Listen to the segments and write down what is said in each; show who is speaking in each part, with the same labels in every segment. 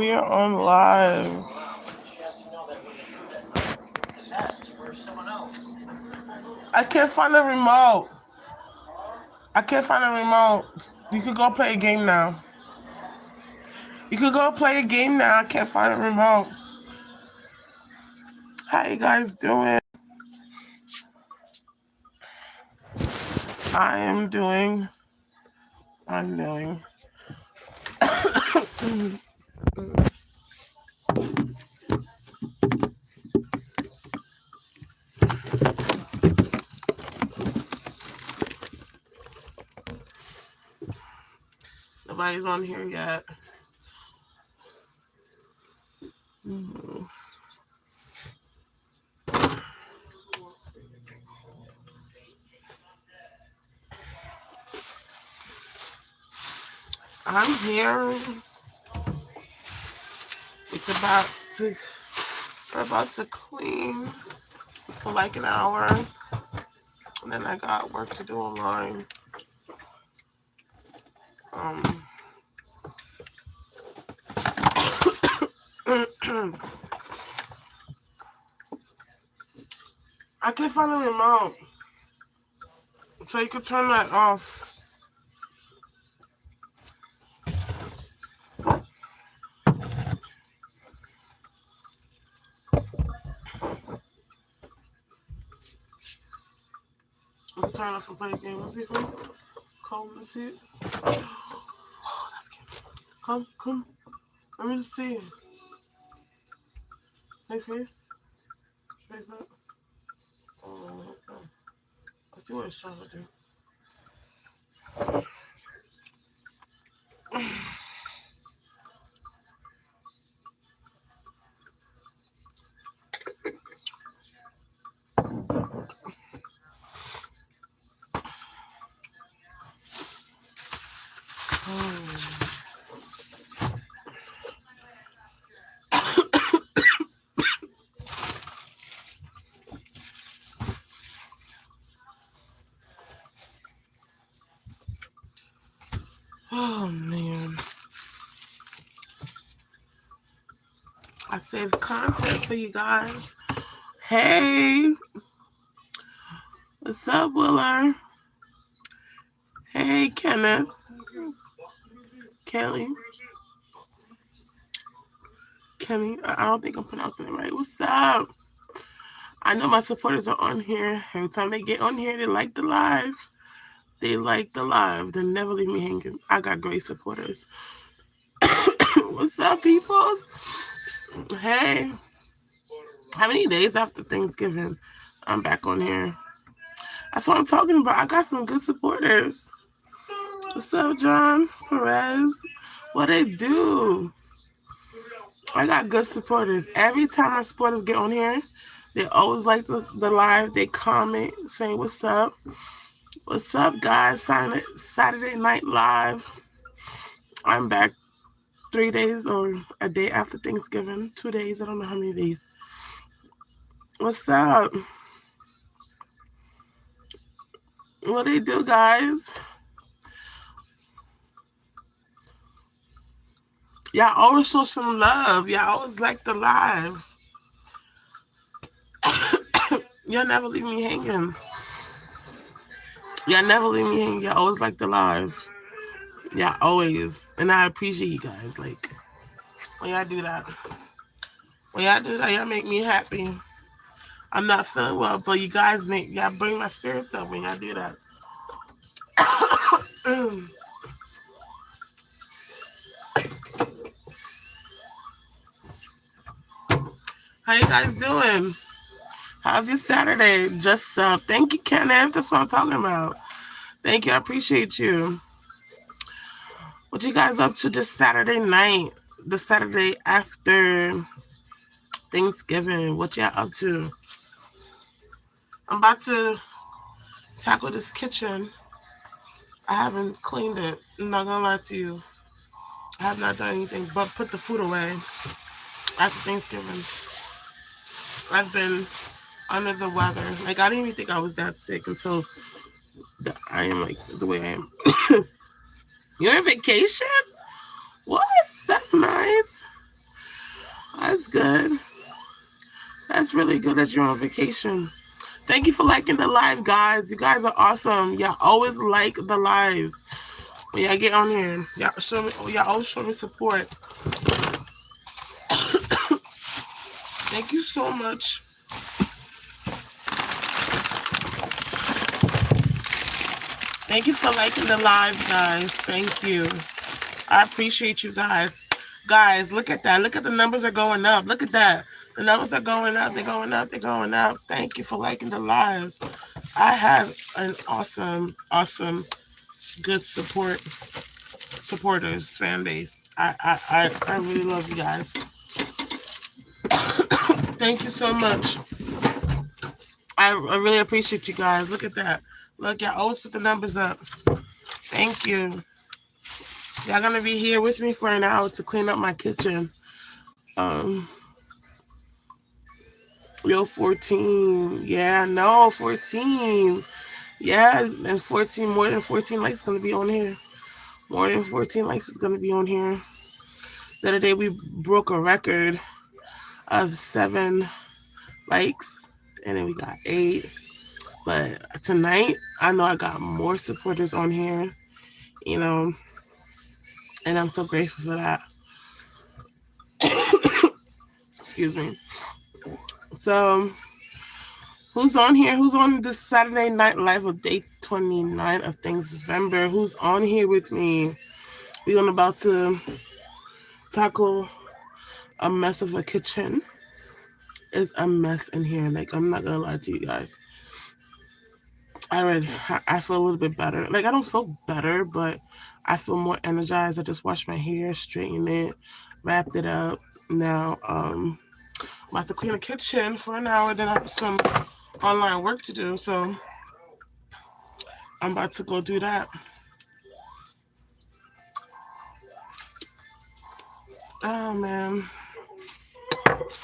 Speaker 1: We are on live. I can't find a remote. I can't find a remote. You could go play a game now. You could go play a game now. I can't find a remote. How you guys doing? I am doing. I'm doing. Nobody's on here yet. I'm here. It's about to. We're about to clean for like an hour, and then I got work to do online. I can't find a remote, so you can turn that off. You can turn off and play a game. Let's see, please. Come, let's see it. Oh, that's cute. Come. Let me just see it. Hey, face. Face up. Oh, okay. Let's see what it's trying to do. Oh, man. I saved content for you guys. Hey. What's up, Willer? Hey, Kenneth. Kelly. Kenny. I don't think I'm pronouncing it right. What's up? I know my supporters are on here. Every time they get on here, they like the live. They like the live. They never leave me hanging. I got great supporters. What's up, peoples? Hey. How many days after Thanksgiving I'm back on here? That's what I'm talking about. I got some good supporters. What's up, John Perez? What they do? I got good supporters. Every time my supporters get on here, they always like the live. They comment saying, what's up? What's up, guys? Saturday Night Live. I'm back 3 days or a day after Thanksgiving. 2 days. I don't know how many days. What's up? What they do, guys? Y'all always show some love. Y'all always like the live. Y'all never leave me hanging. Y'all never leave me hanging. Y'all always like the live. Y'all always. And I appreciate you guys. Like, when y'all do that. When y'all do that, y'all make me happy. I'm not feeling well, but y'all bring my spirits up when y'all do that. How you guys doing? How's your Saturday? Just thank you, Kenneth. That's what I'm talking about. Thank you. I appreciate you. What you guys up to this Saturday night? The Saturday after Thanksgiving. What y'all up to? I'm about to tackle this kitchen. I haven't cleaned it. I'm not gonna lie to you. I have not done anything but put the food away after Thanksgiving. I've been under the weather. Like, I didn't even think I was that sick until I am like the way I am. You're on vacation? What? That's nice. good. That's really good that you're on vacation. Thank you for liking the live, guys. You guys are awesome. Y'all always like the lives. When y'all get on here, y'all always show me support. Thank you so much. Thank you for liking the live, guys. Thank you. I appreciate you guys. Guys, look at that. Look at the numbers are going up. Look at that. The numbers are going up. They're going up. They're going up. Thank you for liking the lives. I have an awesome, good supporters, fan base. I really love you guys. Thank you so much. I really appreciate you guys. Look at that. Look, y'all always put the numbers up. Thank you. Y'all gonna be here with me for an hour to clean up my kitchen. Um, 14. Yeah, no, 14. Yeah, and 14, more than 14 likes gonna be on here. More than 14 likes is gonna be on here. The other day we broke a record of 7 likes, and then we got 8. But tonight, I know I got more supporters on here, you know, and I'm so grateful for that. Excuse me. So, who's on here? Who's on this Saturday night live of day 29 of Thanksvember? Who's on here with me? We're about to tackle a mess of a kitchen. It's a mess in here. Like, I'm not gonna lie to you guys. I feel a little bit better. Like, I don't feel better, but I feel more energized. I just washed my hair, straightened it, wrapped it up. Now, I'm about to clean the kitchen for an hour. Then I have some online work to do. So I'm about to go do that. Oh, man.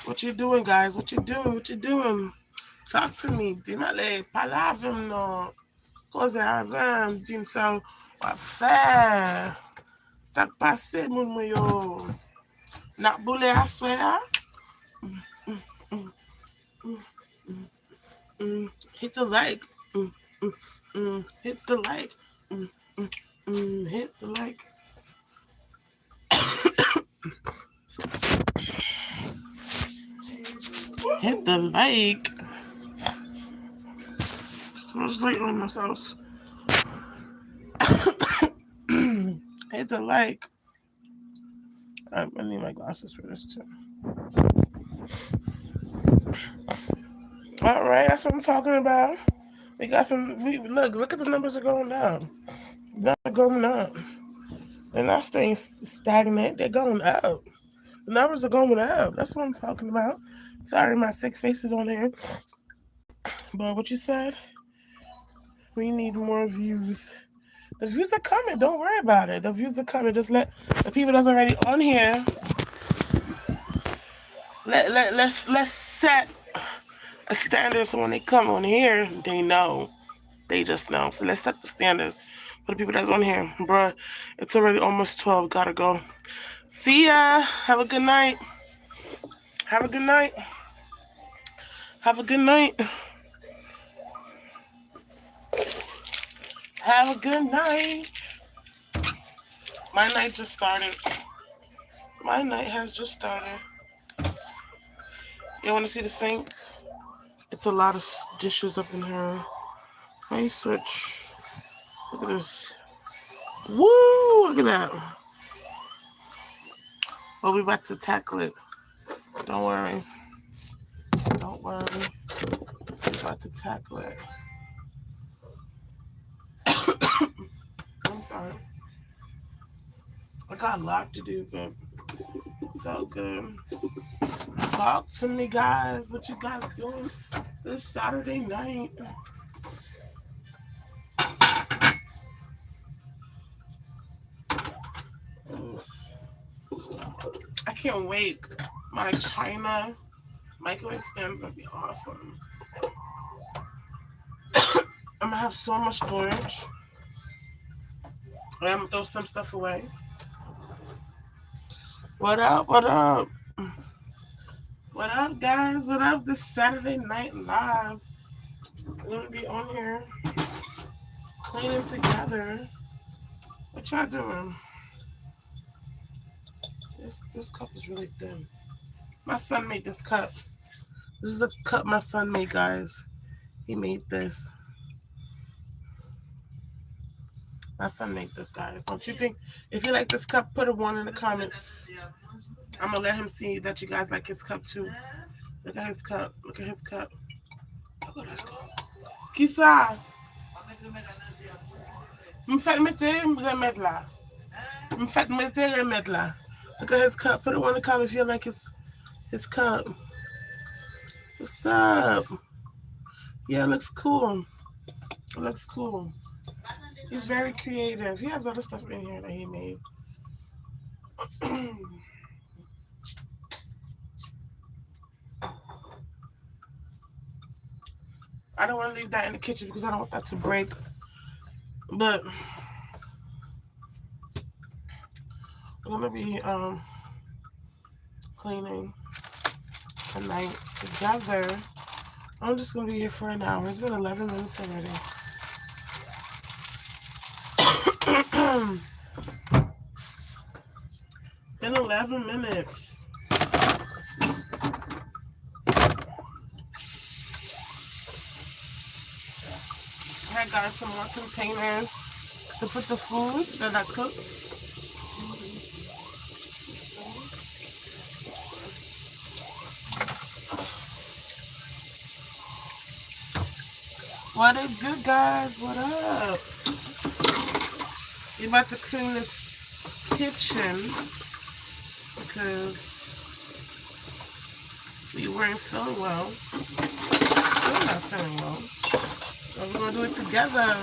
Speaker 1: What you doing, guys? What you doing? What you doing? Talk to me. Dinale, palavem no. Cause avem, dim sa wafè. Sak pase moun mwen yo. Nak boule aswe ya? Hit the like. Hit the like. Hit the like. Hit the like. So much light on this house. Hit the like. I need my glasses for this too. All right, that's what I'm talking about. We got some. Look at the numbers are going up. They're going up. They're not staying stagnant. They're going up. The numbers are going up. That's what I'm talking about. Sorry, my sick face is on there. But what you said? We need more views. The views are coming. Don't worry about it. The views are coming. Just let the people that's already on here. Let's set a standard so when they come on here, they know. They just know. So let's set the standards for the people that's on here. Bruh, it's already almost 12. Gotta go. See ya. Have a good night. Have a good night. Have a good night. Have a good night. My night just started. My night has just started. You want to see the sink? It's a lot of dishes up in here. Let me switch. Look at this. Woo! Look at that. Well, we're about to tackle it. Don't worry. Don't worry. We're about to tackle it. I'm sorry. I got a lot to do, but it's all good. Talk to me, guys. What you guys doing this Saturday night? I can't wait. My China microwave stand's gonna be awesome. I'm gonna have so much storage. I'm gonna throw some stuff away. What up? What up? What up, guys? What up? This Saturday Night Live. We're gonna be on here cleaning together. What y'all doing? This cup is really thin. My son made this cup. This is a cup my son made, guys. He made this. My son made this, guys. Don't you think? If you like this cup, put a 1 in the comments. I'm gonna let him see that you guys like his cup too. Look at his cup. Look at his cup. Look at his cup. Kisa, me fait mettre remettre là. Me fait mettre remettre là. Look at his cup. Put a 1 in the comments if you like his cup. What's up? Yeah, it looks cool. It looks cool. He's very creative. He has other stuff in here that he made. I don't want to leave that in the kitchen because I don't want that to break. But we're gonna be cleaning tonight together. I'm just gonna be here for an hour. It's been 11 minutes already. Been 11 minutes. I got some more containers to put the food that I cooked. What it do, guys? What up? We about to clean this kitchen because we weren't feeling well. Still not feeling well. So we're gonna do it together.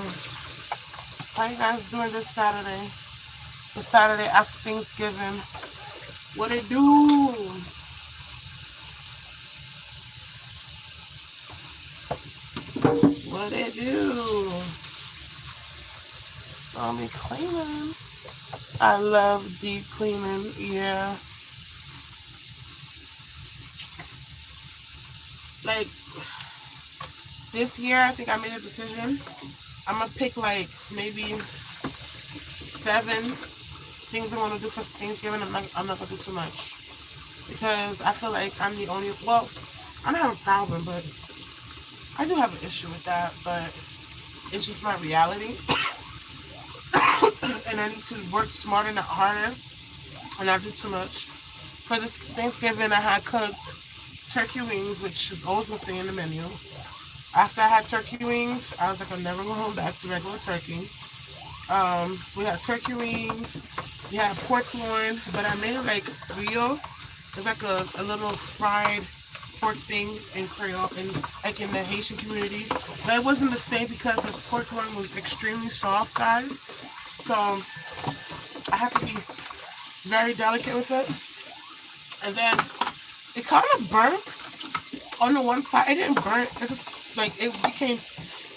Speaker 1: How you guys doing this Saturday? The Saturday after Thanksgiving. What it do? What it do? I'll be cleaning. I love deep cleaning, yeah. Like, this year, I think I made a decision. I'm gonna pick like maybe 7 things I want to do for Thanksgiving. I'm not gonna do too much because I feel like I'm the only. Well, I don't have a problem, but I do have an issue with that. But it's just my reality, and I need to work smarter, not harder, and not do too much. For this Thanksgiving, I had cooked turkey wings, which is always gonna stay in the menu. After I had turkey wings, I was like, I'm never going home back to regular turkey. We had turkey wings, we had pork loin, but I made it like Rio. It's like a little fried pork thing in Creole, and like in the Haitian community. But it wasn't the same because the pork loin was extremely soft, guys. So I have to be very delicate with it. And then it kind of burnt on the one side. It didn't burn. It just like it became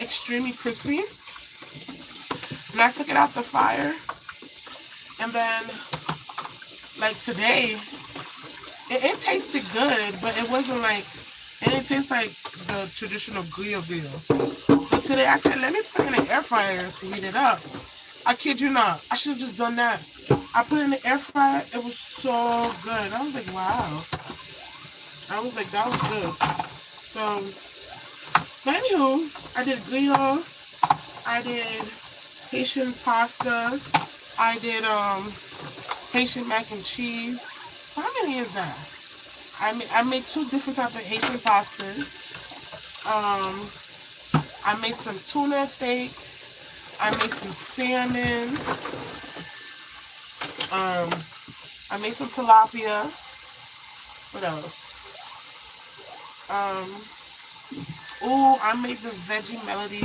Speaker 1: extremely crispy. And I took it out the fire. And then like today, it tasted good, but it wasn't like, it didn't taste like the traditional grill. But today I said, let me put it in the air fryer to heat it up. I kid you not. I should have just done that. I put it in the air fryer. It was so good. I was like, wow. I was like, that was good. So, but anywho, I did grill. I did Haitian pasta. I did Haitian mac and cheese. So how many is that? I made 2 different types of Haitian pastas. I made some tuna steaks. I made some salmon. I made some tilapia. What else? I made this veggie melody,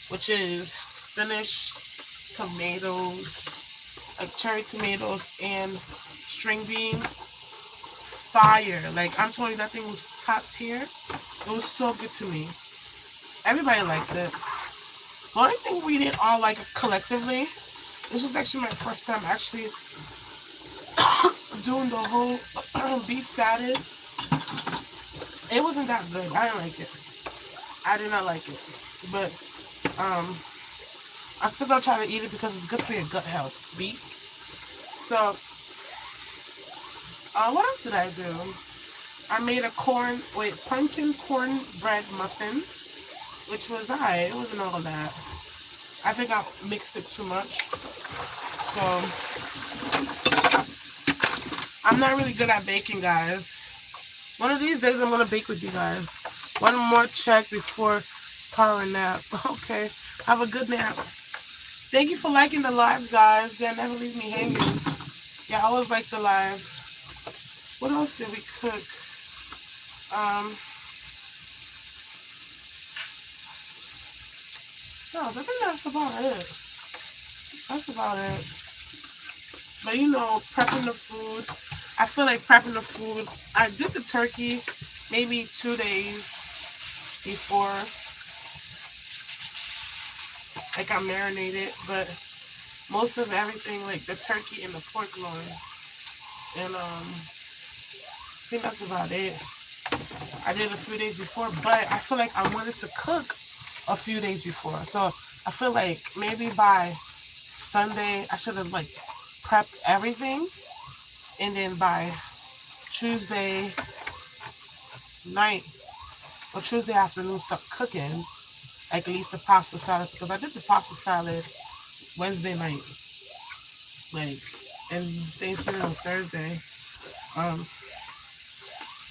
Speaker 1: which is spinach, tomatoes, like cherry tomatoes, and string beans. Fire. Like, I'm telling you, that thing was top tier. It was so good to me. Everybody liked it. The only thing we didn't all like collectively, this was actually my first time actually doing the whole beef salad It wasn't that good. I didn't like it. I did not like it. But um, I still gonna try to eat it because it's good for your gut health. Beets. So, what else did I do? I made a pumpkin corn bread muffin, which was alright. It wasn't all that. I think I mixed it too much. So, I'm not really good at baking, guys. One of these days I'm gonna bake with you guys. One more check before power nap. Okay. Have a good nap. Thank you for liking the live, guys. Yeah, never leave me hanging. Yeah, I always like the live. What else did we cook? No, I think that's about it. That's about it. But you know, prepping the food. I feel like prepping the food. I did the turkey maybe 2 days before. Like I marinated, but most of everything, like the turkey and the pork loin. And I think that's about it. I did a few days before, but I feel like I wanted to cook a few days before. So I feel like maybe by Sunday I should have like prepped everything, and then by Tuesday night or Tuesday afternoon start cooking like at least the pasta salad, because I did the pasta salad Wednesday night, like, and Thanksgiving was Thursday.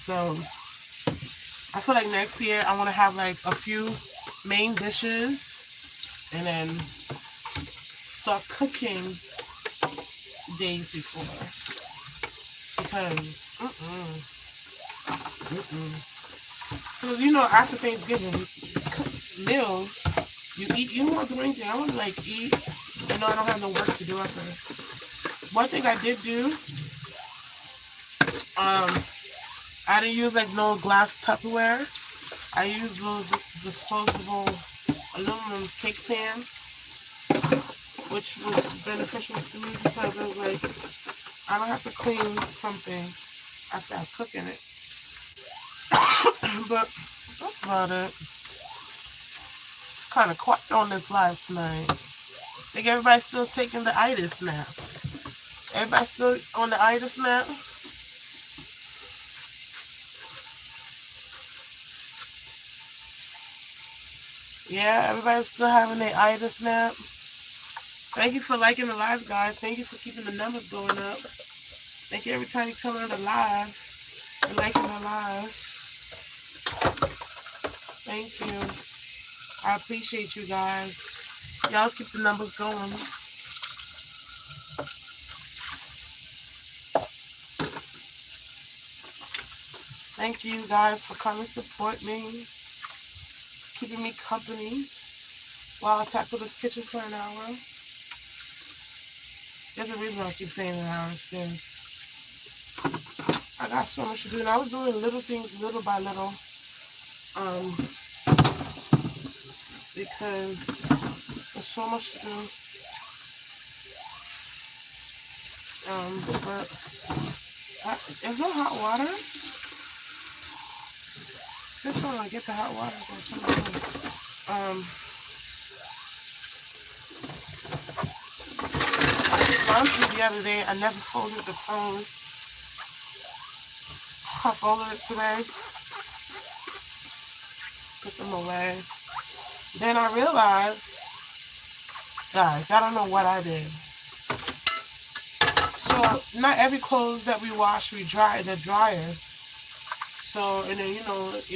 Speaker 1: So I feel like next year I want to have like a few main dishes and then start cooking days before, because because you know after Thanksgiving meal you eat, you don't want to do anything. I want to like eat, you know, I don't have no work to do after. One thing I did do, I didn't use like no glass Tupperware. I used those disposable aluminum cake pan, which was beneficial to me because I was like, I don't have to clean something after I cook in it. But that's about it. It's kind of quiet on this live tonight. I think everybody's still taking the itis nap. Everybody still on the itis nap? Yeah, everybody's still having their itis nap. Thank you for liking the live, guys. Thank you for keeping the numbers going up. Thank you every time you come on the live and liking the live. Thank you. I appreciate you guys. Y'all keep the numbers going. Thank you guys for coming to support me, keeping me company while I tackle this kitchen for an hour. There's a reason why I keep saying an hour. I got so much to do, and I was doing little things little by little, because there's so much to do. But there's no hot water. This one, I get the hot water. Laundry the other day, I never folded the clothes. I folded it today. Put them away. Then I realized, guys, I don't know what I did. So not every clothes that we wash we dry in the dryer. So, and then you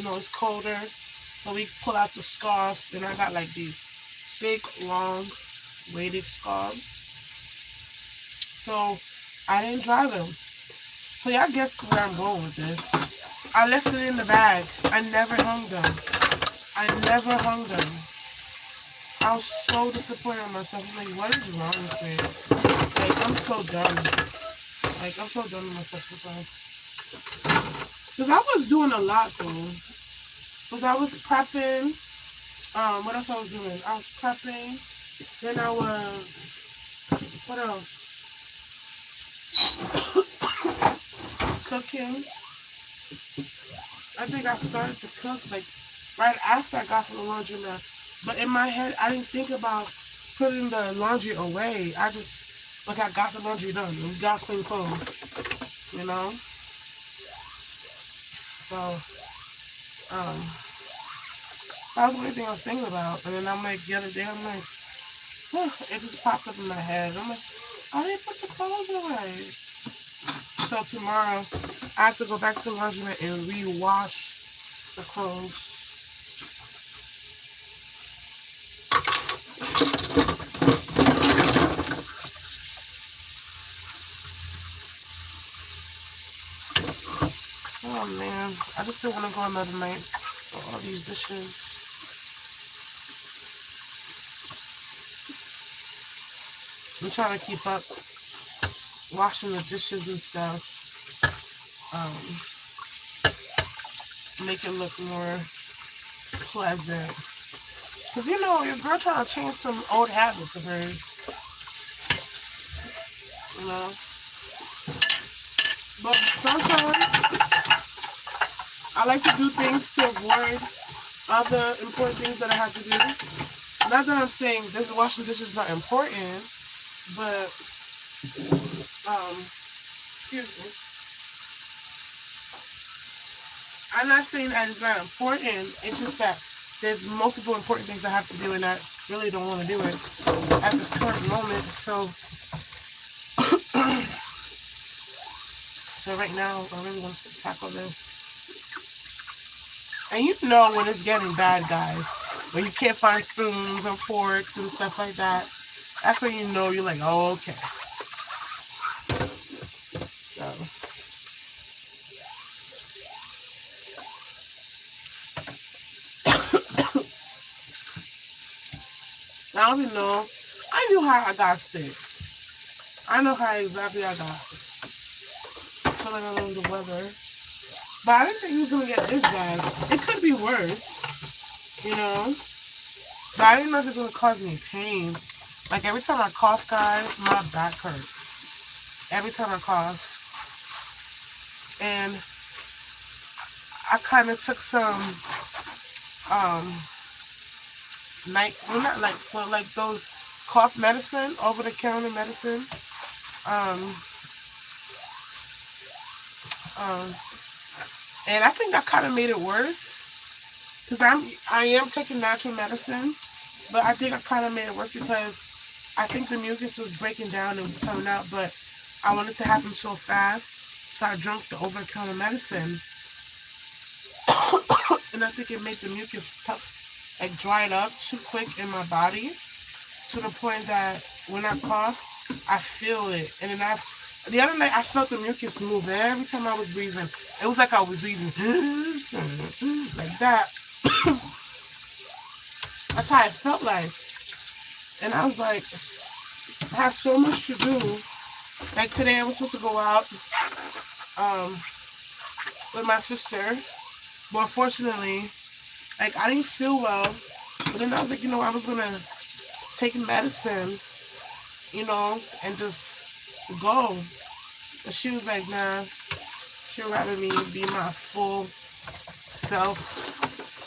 Speaker 1: know it's colder, so we pull out the scarves, and I got like these big long weighted scarves. So I didn't dry them. So y'all guess where I'm going with this. I left it in the bag. I never hung them. I was so disappointed in myself. I'm like, what is wrong with me? Like, I'm so done. Like, I'm so done with myself sometimes. Because I was doing a lot, though. Because I was prepping. What else I was doing? I was prepping. Then I was... What else? Cooking. I think I started to cook like right after I got from the laundromat. But in my head, I didn't think about putting the laundry away. I just like I got the laundry done and we got clean clothes, you know. So um, that was the only thing I was thinking about. And then I'm like the other day, I'm like, huh, it just popped up in my head. I'm like, I didn't put the clothes away. So tomorrow, I have to go back to the laundromat and rewash the clothes. Oh man, I just still want to go another night for all these dishes. I'm trying to keep up washing the dishes and stuff. Make it look more pleasant. Cause you know your girl trying to change some old habits of hers. You know, but sometimes I like to do things to avoid other important things that I have to do. Not that I'm saying this washing dishes is not important, but excuse me. I'm not saying that it's not important. It's just that there's multiple important things I have to do, and I really don't want to do it at this current moment. So right now, I really want to tackle this. And you know when it's getting bad, guys, when you can't find spoons or forks and stuff like that. That's when you know you're like, oh, okay. So I don't even know. I knew how I got sick. I know how exactly I got. Feeling under the weather. But I didn't think it was going to get this bad. It could be worse, you know? But I didn't know if it was going to cause me pain. Like every time I cough, guys, my back hurts. Every time I cough. And I kind of took some, well, not like, well, like those cough medicine, over-the-counter medicine. Um, and I think that kind of made it worse. Because I am taking natural medicine. But I think I kind of made it worse because I think the mucus was breaking down and was coming out. But I wanted to happen so fast. So I drank the over-the-counter medicine. And I think it made the mucus like dried up too quick in my body to the point that when I cough, I feel it. And then the other night I felt the mucus move every time I was breathing. It was like I was breathing like that. That's how it felt like. And I was like, I have so much to do. Like today I was supposed to go out with my sister. But unfortunately, like I didn't feel well. But then I was like, you know, I was gonna take medicine, you know, and just go. But she was like, nah, she'd rather me be my full self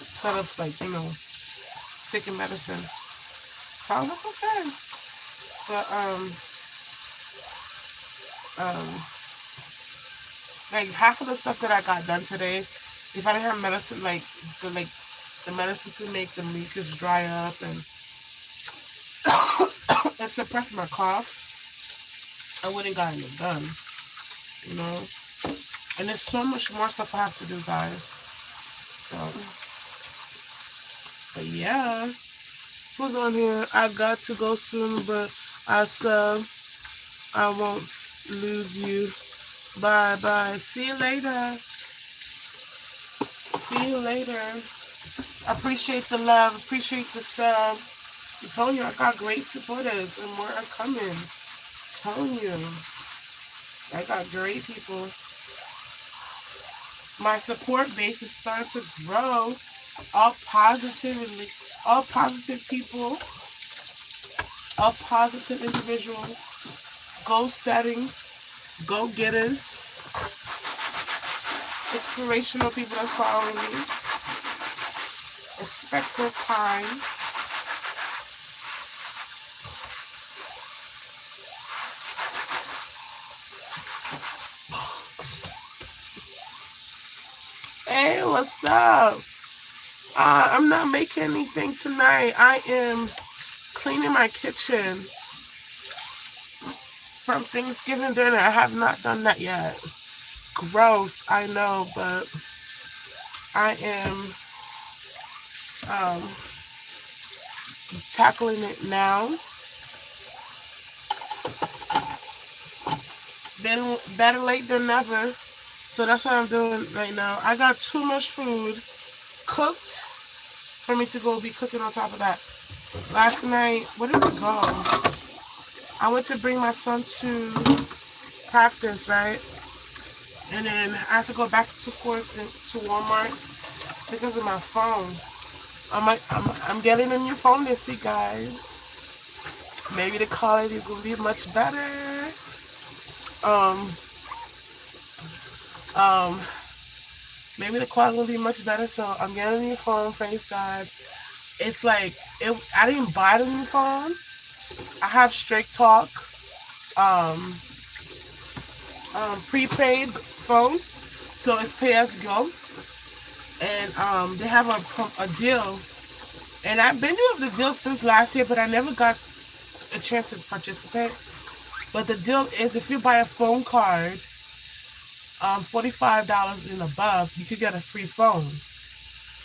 Speaker 1: instead of like, you know, taking medicine. So I was like, okay. But like half of the stuff that I got done today, if I didn't have medicine, like the medicine to make the mucus dry up and and suppress my cough, I wouldn't gotten it done, you know. And there's so much more stuff I have to do, guys. So, but yeah, who's on here? I got to go soon, but I said I won't lose you. Bye bye. See you later. See you later. Appreciate the love. Appreciate the sub. I'm telling you, I got great supporters and more are coming. I'm telling you. I got great people. My support base is starting to grow. All positively. All positive people. All positive individuals. Goal setting. Go getters. inspirational people that's following me. Respectful, kind. Hey, what's up? I'm not making anything tonight. I am cleaning my kitchen from Thanksgiving dinner. I have not done that yet. Gross, I know, but I am um, tackling it now. Better late than never. So that's what I'm doing right now. I got too much food cooked for me to go be cooking on top of that. Last night, where did we go? I went to bring my son to practice, right? And then I had to go back to forth to Walmart because of my phone. I'm getting a new phone this week, guys. Maybe the quality is gonna be much better. Um, um, maybe the quality will be much better. So I'm getting a new phone. Praise God. It's like I didn't buy the new phone. I have Straight Talk, um, prepaid phone, so it's pay as you go, and they have a deal, and I've been doing the deal since last year, but I never got a chance to participate. But the deal is if you buy a phone card, $45 and above, you could get a free phone.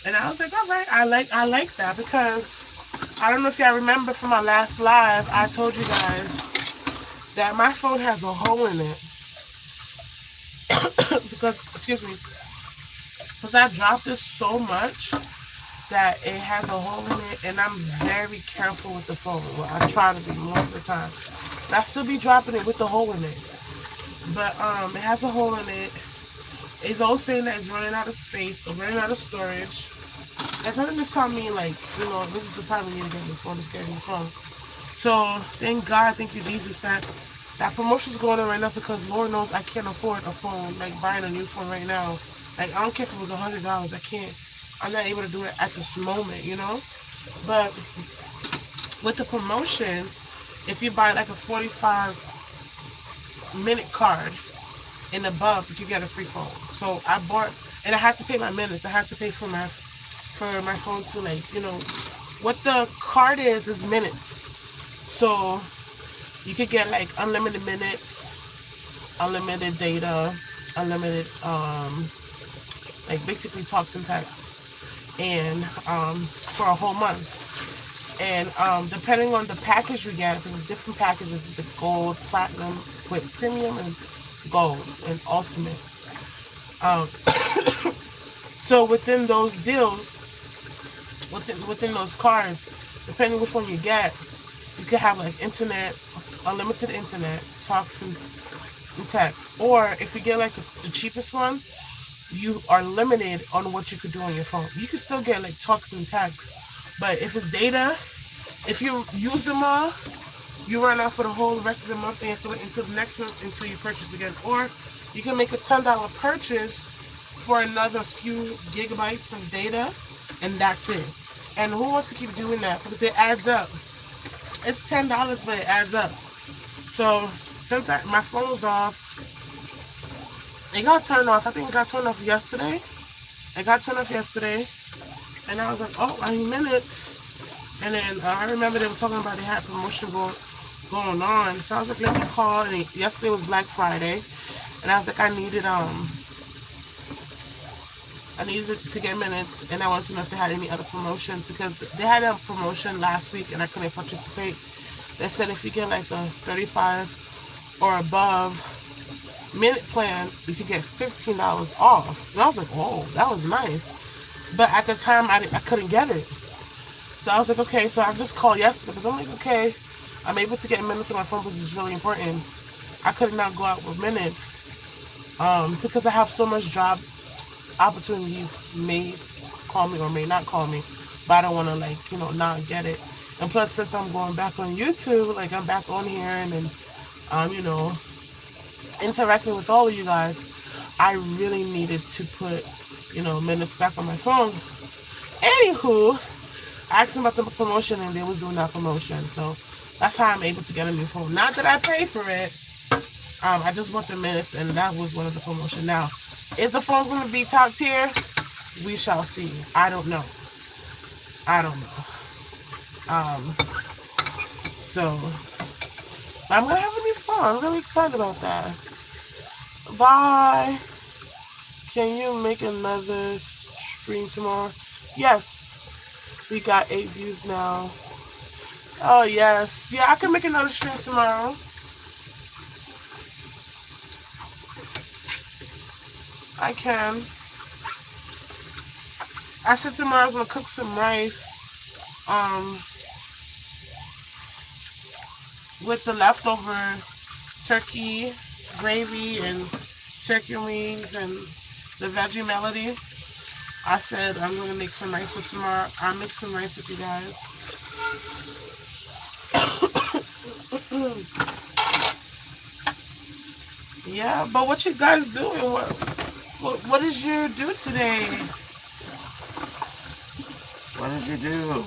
Speaker 1: And I was like, all right, I like that because I don't know if y'all remember from my last live, I told you guys that my phone has a hole in it because, excuse me, because I dropped it so much that it has a hole in it, and I'm very careful with the phone. Well, I try to be most of the time. But I still be dropping it with the hole in it. But it has a hole in it. It's all saying that it's running out of space or running out of storage. And something just tell me like, this is the time we need to get your phone, just get your phone. So thank God, thank you Jesus that promotion's going on right now because Lord knows I can't afford a phone, like buying a new phone right now. Like I don't care if it was $100, I can't. I'm not able to do it at this moment. But with the promotion, if you buy like a 45-minute card and above, you can get a free phone. So I bought, and I had to pay my minutes. I had to pay for my phone to what the card is minutes. So you could get like unlimited minutes, unlimited data, unlimited like basically talks and texts, and for a whole month. And depending on the package you get, because it's different packages, it's a gold, platinum, with premium, and gold, and ultimate. So within those deals, within those cards, depending which one you get, you could have like internet, unlimited internet, talks and text. Or if you get like the cheapest one, you are limited on what you could do on your phone. You can still get like talks and texts, but if it's data, if you use them all, you run out for the whole rest of the month and you have to wait until the next month until you purchase again. Or you can make a $10 purchase for another few gigabytes of data, and that's it. And who wants to keep doing that? Because it adds up. It's $10, but it adds up. So since my phone's off, it got turned off. I think it got turned off yesterday. It got turned off yesterday, and I was like, oh, I need minutes. And then I remember they were talking about they had promotion going on. So I was like, let me call. And yesterday was Black Friday, and I was like, I needed to get minutes, and I wanted to know if they had any other promotions because they had a promotion last week, and I couldn't participate. They said if you get like a 35 or above minute plan, you could get $15 off. And I was like, oh, that was nice. But at the time, I couldn't get it. So I was like, okay. So I just called yesterday because I'm like, okay, I'm able to get minutes on my phone because it's really important. I could not go out with minutes because I have so much job opportunities. May call me or may not call me, but I don't want to not get it. And plus, since I'm going back on YouTube, like I'm back on here and then interacting with all of you guys, I really needed to put, minutes back on my phone. Anywho, I asked them about the promotion and they was doing that promotion. So that's how I'm able to get a new phone. Not that I pay for it. I just want the minutes and that was one of the promotion. Now, is the phone going to be top tier? We shall see. I don't know. Um, so, I'm going to have a new phone. I'm really excited about that. Bye. Can you make another stream tomorrow? Yes. We got 8 views now. Oh, yes. Yeah, I can make another stream tomorrow. I can. I said tomorrow I was going to cook some rice. With the leftover turkey gravy and turkey wings and the veggie melody. I said I'm going to make some rice for tomorrow. I'll make some rice with you guys. Yeah, but what you guys doing? What did you do today? What did you do?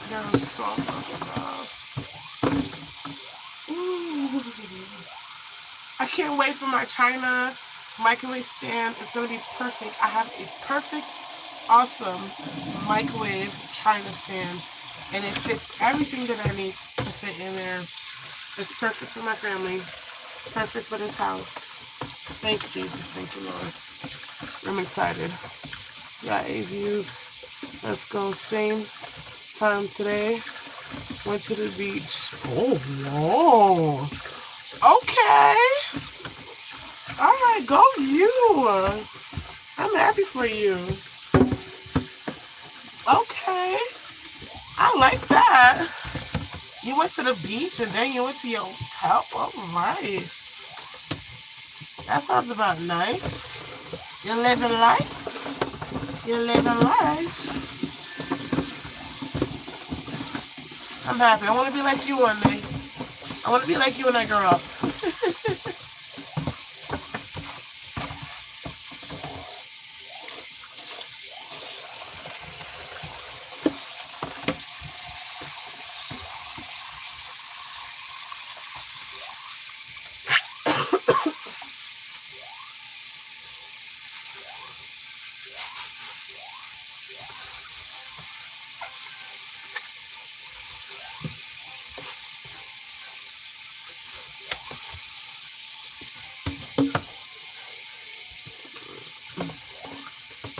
Speaker 1: There's so much stuff. I can't wait for my China microwave stand. It's going to be perfect. I have a perfect, awesome microwave China stand. And it fits everything that I need to fit in there. It's perfect for my family. Perfect for this house. Thank you, Jesus. Thank you, Lord. I'm excited. Got 8 views. Let's go. Same time today. Went to the beach. Oh, whoa. Okay. All right, go you. I'm happy for you. Okay. I like that. You went to the beach and then you went to your hotel. All right. That sounds about nice. You're living life. You're living life. I'm happy. I want to be like you one day. I want to be like you when I grow up.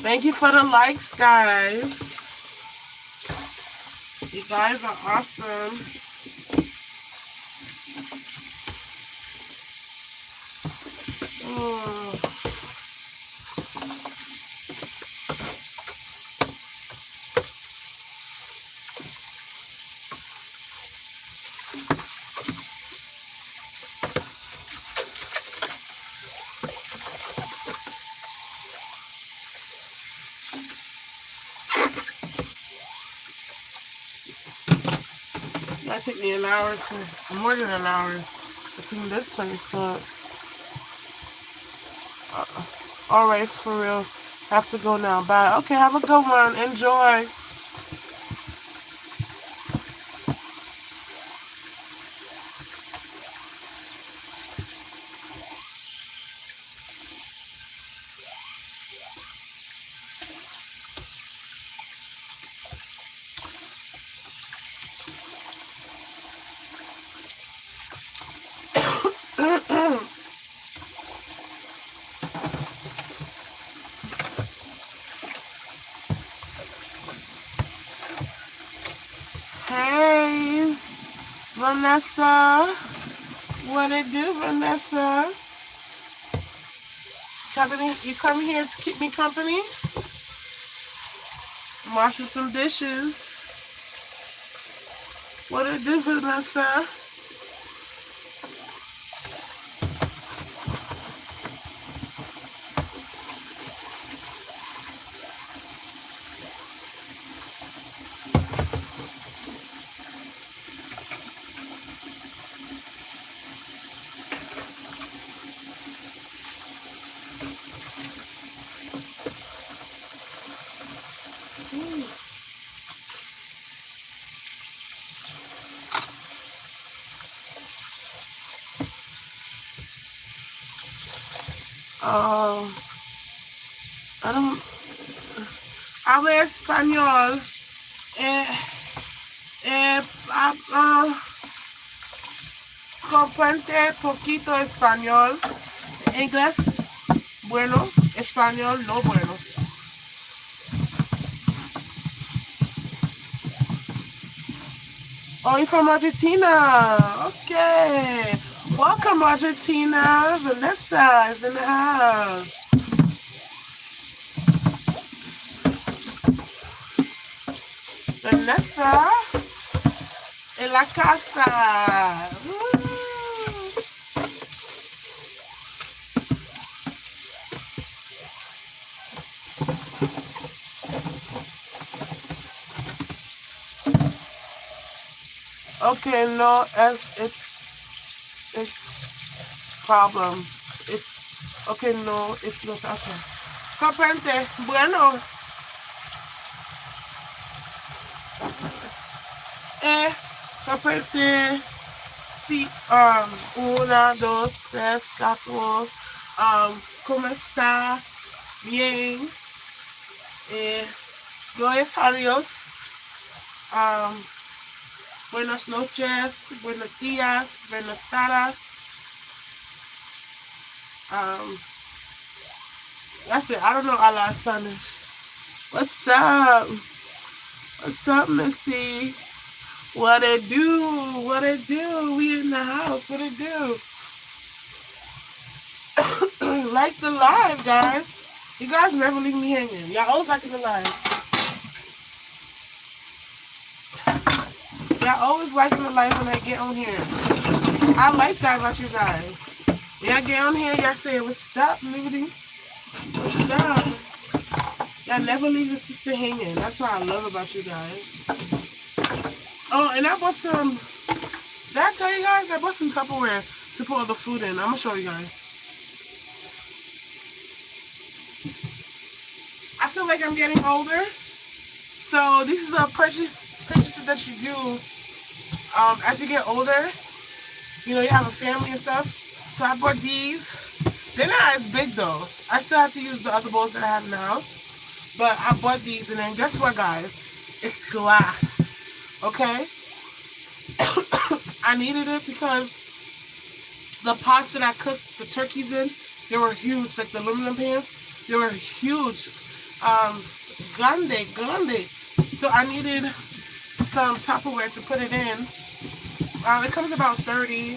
Speaker 1: Thank you for the likes, guys. You guys are awesome. It might take me more than an hour to clean this place up. All right, for real. Have to go now. Bye. Okay, have a good one. Enjoy. Hey, Vanessa. What it do, Vanessa? You come here to keep me company? I'm washing some dishes. What it do, Vanessa? Uh, I don't. Hablo español. Eh, comprende poquito español. Inglés, bueno. Español, no bueno. Oh, you're from Argentina. Okay. Welcome, Argentina. Vanessa is in the house. Vanessa en la casa. Okay, no, it's problem. It's okay, no, it's not okay. Comprende. Bueno. Comprende. Sí, una, dos, tres, cuatro. ¿Cómo estás? Bien. Gracias a Dios. Buenas noches, buenos días, buenas tardes. That's it. I don't know a lot of Spanish. What's up? What's up, Missy? What it do? What it do? We in the house. What it do? Like the live, guys. You guys never leave me hanging. Y'all always liking the live. Y'all always liking the live when I get on here. I like that about you guys. Y'all get on here, y'all say, what's up, Liberty? What's up? Y'all never leave the sister hanging. That's what I love about you guys. Oh, and I bought some... Did I tell you guys? I bought some Tupperware to put all the food in. I'm going to show you guys. I feel like I'm getting older. So this is a purchases that you do as you get older. You know, you have a family and stuff. So I bought these. They're not as big though. I still have to use the other bowls that I have in the house. But I bought these, and then guess what, guys? It's glass. Okay? I needed it because the pots that I cooked the turkeys in, they were huge. Like the aluminum pans, they were huge. Grande. So I needed some Tupperware to put it in. It comes about 30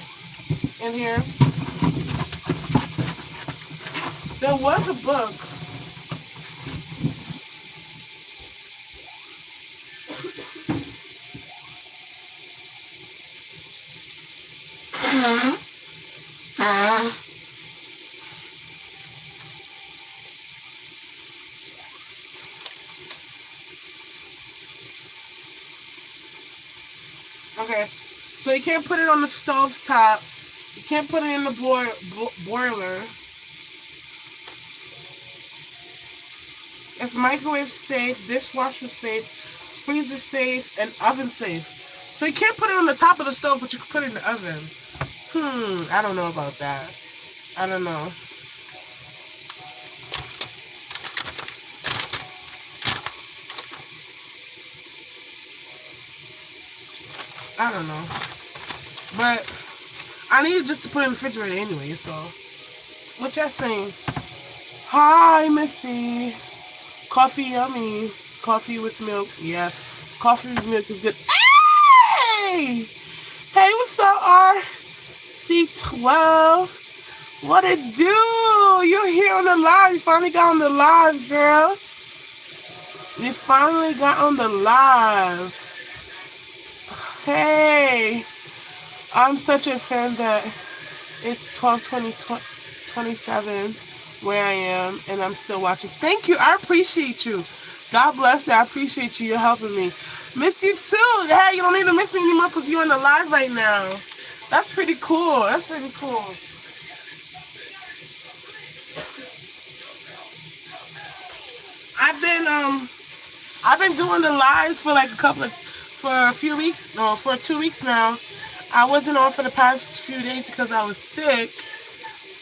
Speaker 1: in here. There was a book. Okay, so you can't put it on the stove's top. You can't put it in the boiler. It's microwave safe, dishwasher safe, freezer safe, and oven safe. So you can't put it on the top of the stove, but you can put it in the oven. I don't know about that. I don't know. I don't know. But I need just to put it in the refrigerator anyway, so. What y'all saying? Hi, Missy. Coffee yummy. Coffee with milk. Yeah. Coffee with milk is good. Hey! Hey, what's up, RC12? What it do? You're here on the live. You finally got on the live, girl. You finally got on the live. Hey, I'm such a fan that it's 12/20/27 where I am, and I'm still watching. Thank you. I appreciate you. God bless you. I appreciate you. You're helping me. Miss you too. Hey, you don't need to miss me anymore because you're on the live right now. That's pretty cool. That's pretty cool. I've been doing the lives for like for a few weeks, no, for 2 weeks now. I wasn't on for the past few days because I was sick.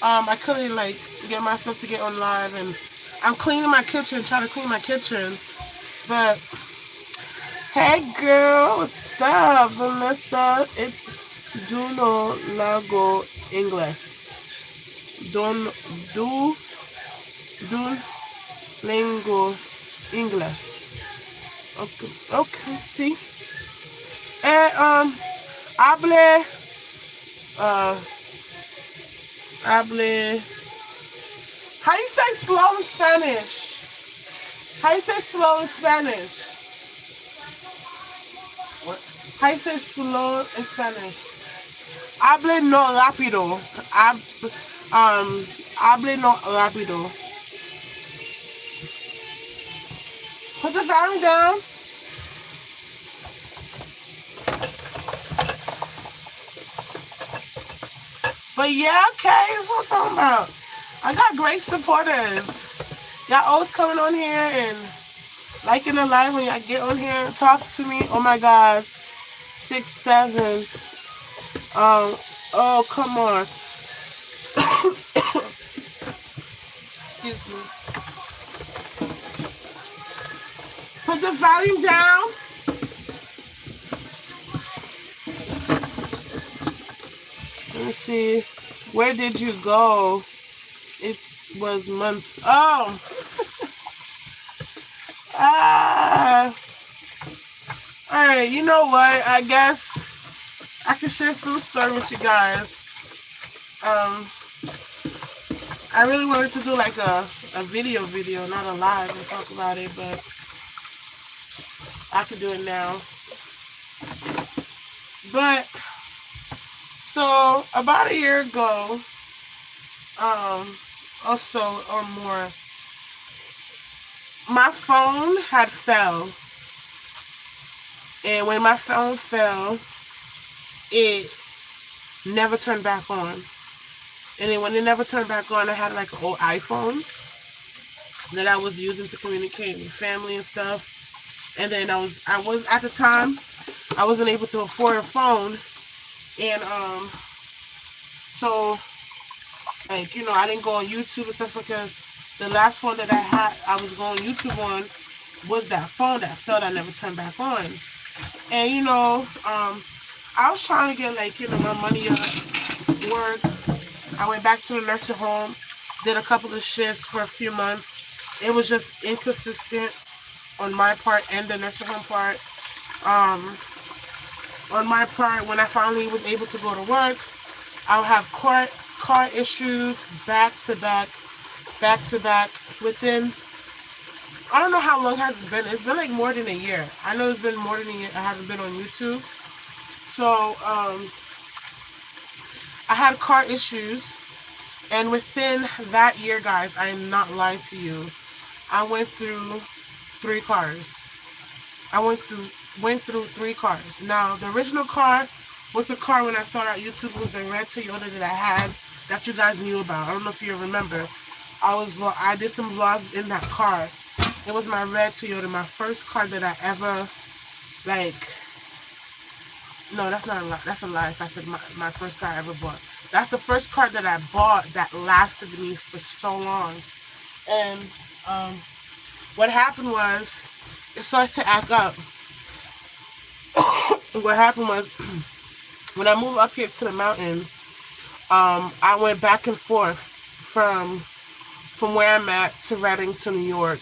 Speaker 1: I couldn't like get myself to get on live, and I'm cleaning my kitchen, trying to clean my kitchen. But hey, girl, what's up, Vanessa? It's Duno Lago Ingles. Don do Duolingo Ingles. Okay, okay, see. And hable uh hable. How you say slow in Spanish? How you say slow in Spanish? What? How you say slow in Spanish? Hable no rápido. Hable no rápido. Put the volume down. But yeah, okay, that's what I'm talking about. I got great supporters. Y'all always coming on here and liking the live when y'all get on here and talk to me. Oh my God. 6, 7. Oh, come on. Excuse me. Put the volume down. Let me see. Where did you go? It was months. Oh. Alright, you know what? I guess I can share some story with you guys. I really wanted to do like a video, not a live, and talk about it, but I could do it now. But so about a year ago, also or more, my phone had fell, and when my phone fell, it never turned back on. And then when it never turned back on, I had like an old iPhone that I was using to communicate with family and stuff. And then I was at the time I wasn't able to afford a phone, and so like, you know, I didn't go on YouTube and stuff, because the last phone that I had, I was going YouTube on, was that phone that fell that never turned back on. And you know, I was trying to get like, you know, my money up, work. I went back to the nursing home, did a couple of shifts for a few months. It was just inconsistent on my part and the nursing home part. On my part, when I finally was able to go to work, I would have car issues back to back. Within, I don't know how long has it been. It's been like more than a year. I know it's been more than a year. I haven't been on YouTube. So, I had car issues, and within that year, guys, I am not lying to you, I went through 3 cars. I went through 3 cars. Now, the original car was the car when I started out YouTube. It was the red Toyota that I had, that you guys knew about. I don't know if you remember. I did some vlogs in that car. It was my red Toyota, my first car that I ever, like, no, that's not a lie. That's a lie if I said my first car I ever bought. That's the first car that I bought that lasted me for so long. And what happened was, it started to act up. What happened was, when I moved up here to the mountains, I went back and forth from where I'm at to Reading to New York.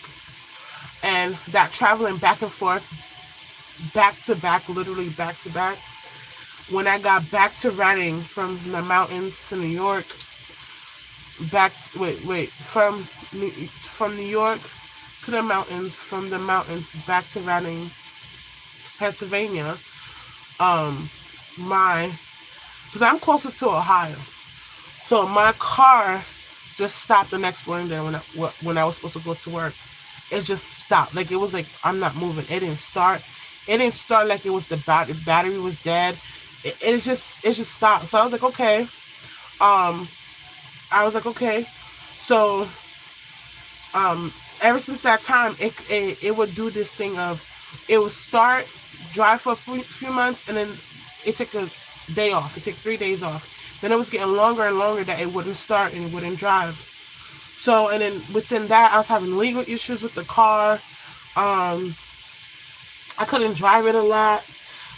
Speaker 1: And that traveling back and forth, back to back, literally back to back. When I got back to Reading from the mountains to New York, from New York to the mountains, from the mountains back to Reading, Pennsylvania, because I'm closer to Ohio, so my car just stopped the next morning there when I was supposed to go to work. It just stopped. Like, it was like, I'm not moving. It didn't start. It didn't start like it was the battery was dead. It just stopped. So I was like, okay. So, ever since that time, it would do this thing of, it would drive for a few months, and then it took a day off. It took 3 days off. Then it was getting longer and longer that it wouldn't start and it wouldn't drive. So, and then within that, I was having legal issues with the car. Um, I couldn't drive it a lot.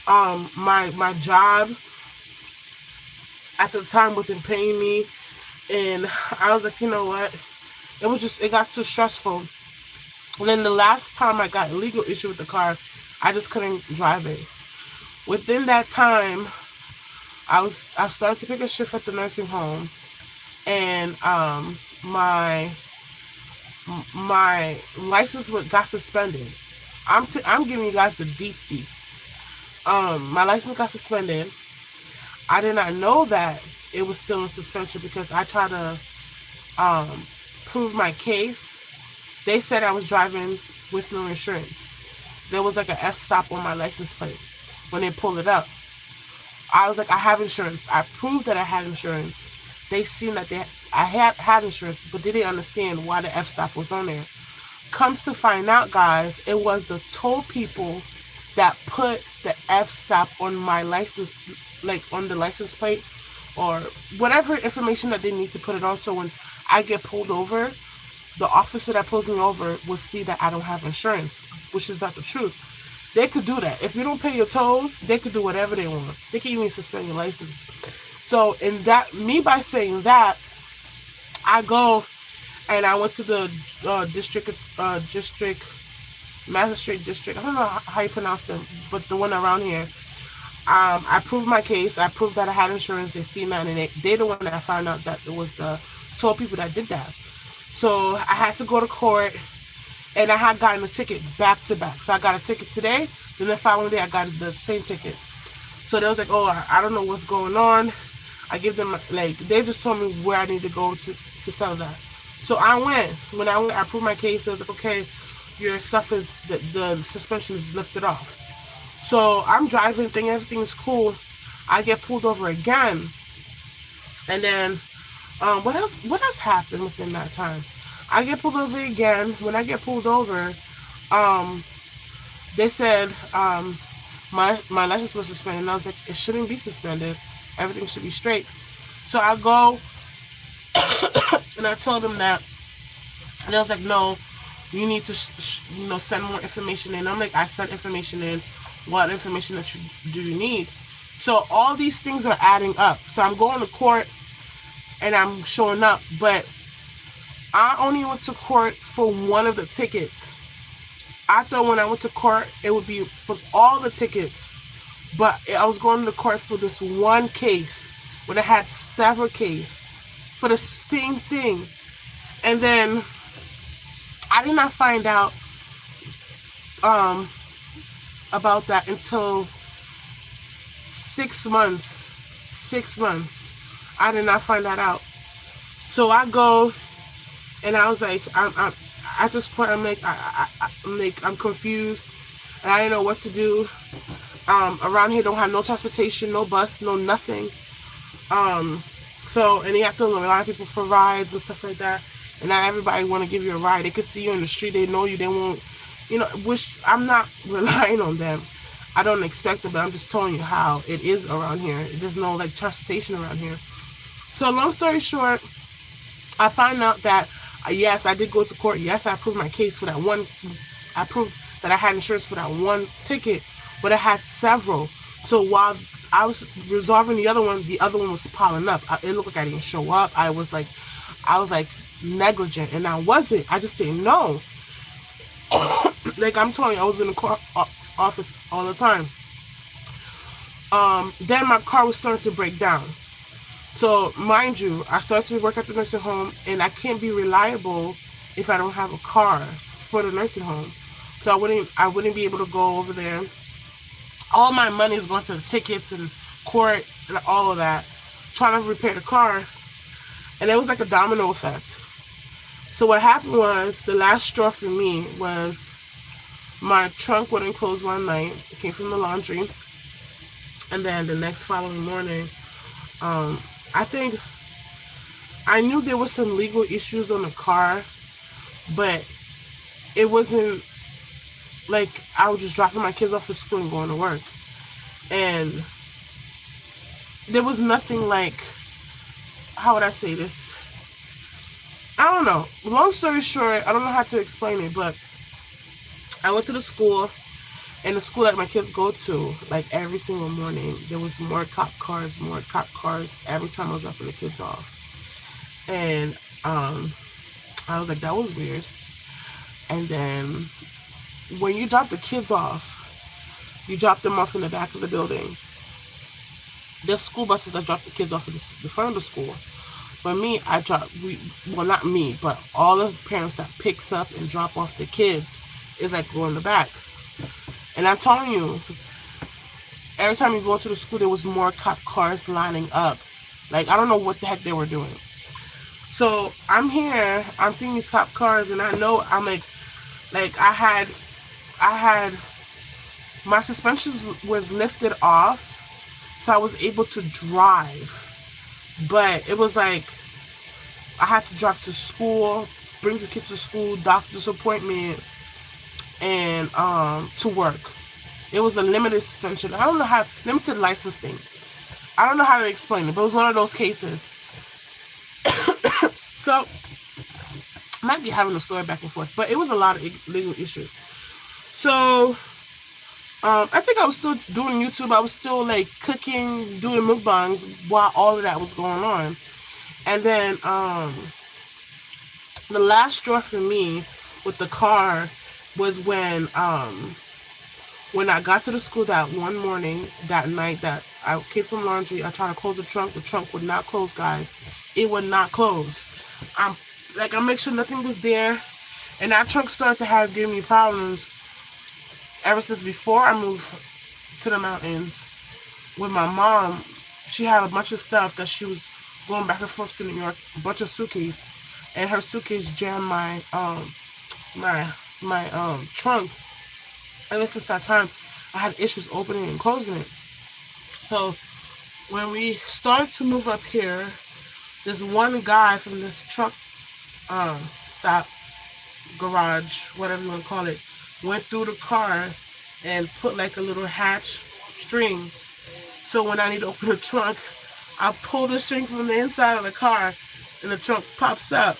Speaker 1: My job at the time wasn't paying me, and I was like, you know what? It got too stressful. And then the last time I got a legal issue with the car, I just couldn't drive it. Within that time, I started to pick a shift at the nursing home, and my my license got suspended. I'm giving you guys the deets. My license got suspended. I did not know that it was still in suspension because I tried to um, prove my case. They said I was driving with no insurance. There was like an F stop on my license plate when they pulled it up. I was like, I have insurance. I proved that I had insurance. They seen that I had insurance, but they didn't understand why the F stop was on there. Comes to find out, guys, it was the toll people that put the F stop on my license, like on the license plate or whatever information that they need to put it on. So when I get pulled over, the officer that pulls me over will see that I don't have insurance, which is not the truth. They could do that. If you don't pay your tolls, they could do whatever they want. They can even suspend your license. So in that, me by saying that, I go and I went to the district magistrate district. I don't know how you pronounce them, but the one around here. I proved my case. I proved that I had insurance. They seen that, and they're the one that found out that it was the toll people that did that. So I had to go to court, and I had gotten a ticket back to back. So I got a ticket today, then the following day I got the same ticket. So they was like, oh, I don't know what's going on. I give them, like, they just told me where I need to go to settle that. So I went. When I went, I proved my case. They was like, okay, your stuff is, the suspension is lifted off. So I'm driving, thinking everything's cool. I get pulled over again. And then, what else happened within that time? I get pulled over again. When I get pulled over, they said, my license was suspended. And I was like, it shouldn't be suspended. Everything should be straight. So I go, and I told them that, and they was like, no, you need to, send more information in. I'm like, I sent information in. What information that do you need? So all these things are adding up. So I'm going to court, and I'm showing up, but I only went to court for one of the tickets. I thought when I went to court, it would be for all the tickets, but I was going to court for this one case when I had several cases for the same thing. And then I did not find out about that until 6 months. 6 months. I did not find that out. So I go, and I was like, I'm at this point. I'm like, I'm confused, and I didn't know what to do. Around here, don't have no transportation, no bus, no nothing. So, and you have to rely on people for rides and stuff like that. And not everybody want to give you a ride. They can see you in the street, they know you, they won't, which I'm not relying on them. I don't expect it, but I'm just telling you how it is around here. There's no like transportation around here. So long story short, I find out that yes, I did go to court. Yes, I proved my case for that one. I proved that I had insurance for that one ticket, but I had several. So while I was resolving the other one was piling up. It looked like I didn't show up. I was like negligent, and I wasn't. I just didn't know. Like I'm telling you, I was in the court office all the time. Then my car was starting to break down. So mind you, I started to work at the nursing home, and I can't be reliable if I don't have a car for the nursing home. So I wouldn't be able to go over there. All my money is going to the tickets and court and all of that, trying to repair the car. And it was like a domino effect. So what happened was, the last straw for me was my trunk wouldn't close one night. It came from the laundry. And then the next following morning, I think I knew there was some legal issues on the car, but it wasn't like I was just dropping my kids off at school and going to work. And there was nothing like how would I say this? I don't know. Long story short, I don't know how to explain it, but I went to the school, and the school that my kids go to, like every single morning, there was more cop cars every time I was dropping the kids off. And I was like, that was weird. And then when you drop the kids off, you drop them off in the back of the building. There's school buses that drop the kids off in the front of the school. But me, well, not me, but all the parents that picks up and drop off the kids is like go in the back. And I'm telling you, every time you go to the school, there was more cop cars lining up. Like, I don't know what the heck they were doing. So I'm here, I'm seeing these cop cars, and I know I'm like I had my suspension was lifted off, so I was able to drive. But it was like I had to drive to school, bring the kids to school, doctor's appointment, and to work. It was a limited suspension. I don't know how limited license thing. I don't know how to explain it, but it was one of those cases. So I might be having a story back and forth, but it was a lot of legal issues. So I think I was still doing YouTube. I was still like cooking, doing mukbangs while all of that was going on. And then the last straw for me with the car was when I got to the school that one morning, that night that I came from laundry. I tried to close the trunk. The trunk would not close, guys. It would not close. I make sure nothing was there, and that trunk started to give me problems ever since before I moved to the mountains with my mom. She had a bunch of stuff that she was going back and forth to New York, a bunch of suitcases, and her suitcase jammed my trunk. Ever since that time, I had issues opening and closing it. So when we started to move up here, this one guy from this truck stop, garage, whatever you want to call it, went through the car and put like a little hatch string. So when I need to open the trunk, I pull the string from the inside of the car and the trunk pops up.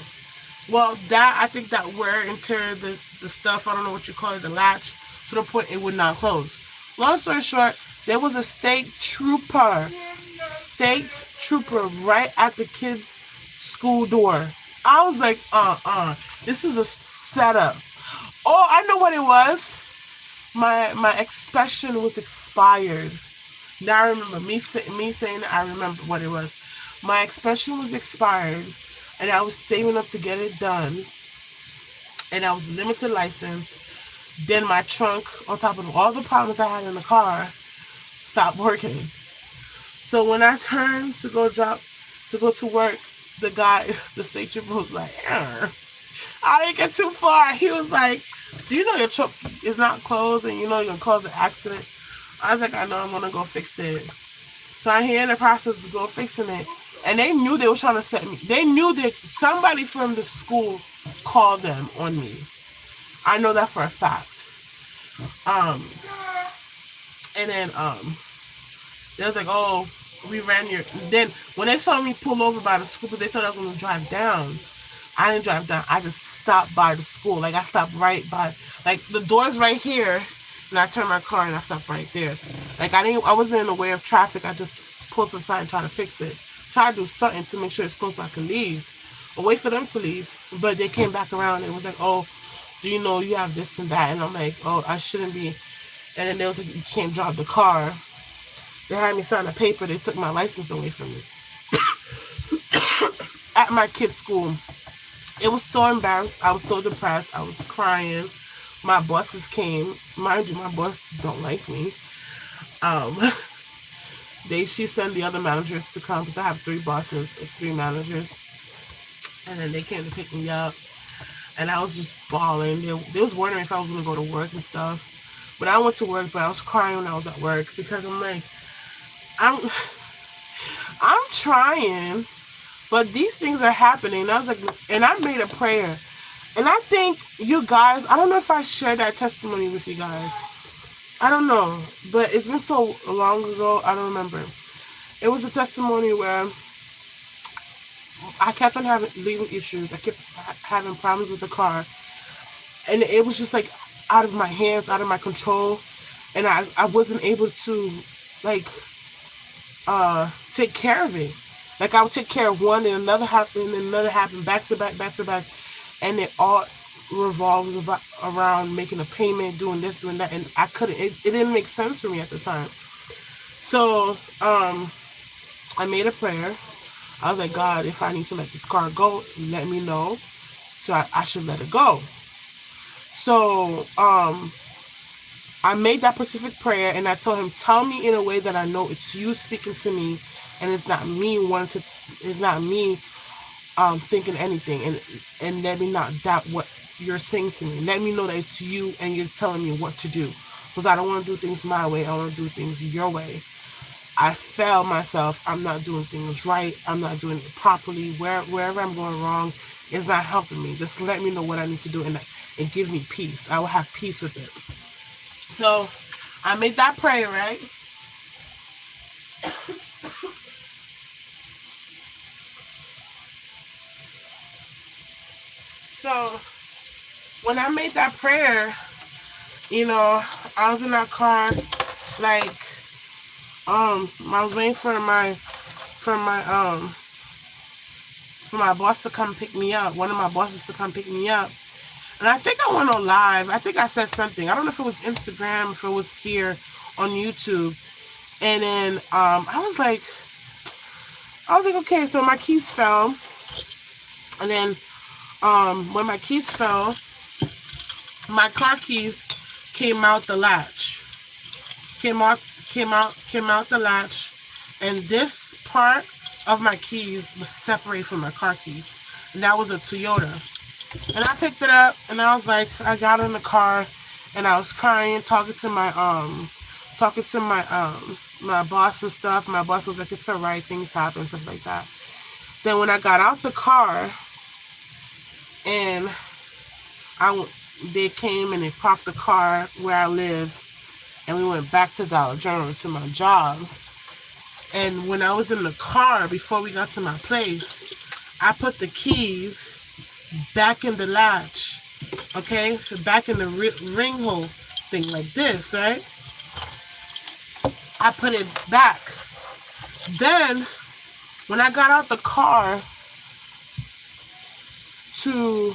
Speaker 1: Well, I think that wear and tear the stuff, I don't know what you call it, the latch, to the point it would not close. Long story short, there was a state trooper right at the kids' school door. I was like, this is a setup. Oh, I know what it was. My expression was expired. Now I remember me saying that. I remember what it was. My expression was expired, and I was saving up to get it done. And I was limited license. Then my trunk, on top of all the problems I had in the car, stopped working. So when I turned to go to work, the state trooper was like, I didn't get too far. He was like, do you know your truck is not closed and you know you're going to cause an accident? I was like, I know, I'm going to go fix it. So I'm here in the process of go fixing it. And they knew they were trying to set me. They knew that somebody from the school called them on me. I know that for a fact. And then they was like, oh, we ran your. Then when they saw me pull over by the school, because they thought I was going to drive down, I didn't drive down. I just stopped by the school. Like I stopped right by, like the door's right here, and I turned my car and I stopped right there. Like I wasn't in the way of traffic. I just pulled to the side and tried to fix it. Try to do something to make sure it's close so I can leave, or wait for them to leave. But they came back around and was like, oh, do you know you have this and that? And I'm like, oh, I shouldn't be. And then they was like, you can't drive the car. They had me sign a paper. They took my license away from me. At my kid's school. It was so embarrassed. I was so depressed. I was crying. My bosses came. Mind you, my boss don't like me. She sent the other managers to come because I have 3 bosses, 3 managers. And then they came to pick me up. And I was just bawling. They was wondering if I was going to go to work and stuff. But I went to work, but I was crying when I was at work because I'm like, I'm trying, but these things are happening. And I was like, and I made a prayer. And I think you guys, I don't know if I shared that testimony with you guys. I don't know, but it's been so long ago, I don't remember. It was a testimony where I kept on having legal issues. I kept having problems with the car, and it was just like out of my hands, out of my control, and I wasn't able to like take care of it. Like I would take care of one, and another happened, back to back, and it all revolved around making a payment, doing this, doing that, and I couldn't. It didn't make sense for me at the time. So I made a prayer. I was like, God, if I need to let this car go, let me know. So I should let it go. So I made that specific prayer, and I told him, tell me in a way that I know it's you speaking to me, and it's not me wanting to. It's not me thinking anything, and let me not doubt what you're saying to me. Let me know that it's you, and you're telling me what to do, because I don't want to do things my way. I want to do things your way. I failed myself. I'm not doing things right. I'm not doing it properly. Wherever I'm going wrong is not helping me. Just let me know what I need to do, and give me peace. I will have peace with it. So I made that prayer, right? So when I made that prayer, I was in that car, like, I was waiting for my boss to come pick me up. One of my bosses to come pick me up. And I think I went on live. I think I said something. I don't know if it was Instagram, if it was here on YouTube. And then I was like, okay, so my keys fell. And then when my keys fell, my car keys came out the latch. Came out the latch. And this part of my keys was separated from my car keys. And that was a Toyota. And I picked it up, and I was like, I got in the car, and I was crying, talking to my my boss and stuff. My boss was like, it's alright, things happen, stuff like that. Then when I got out the car, and they came and they parked the car where I live, and we went back to Dollar General to my job. And when I was in the car, before we got to my place, I put the keys back in the latch, okay? Back in the ring hole thing like this, right? I put it back. Then, when I got out the car to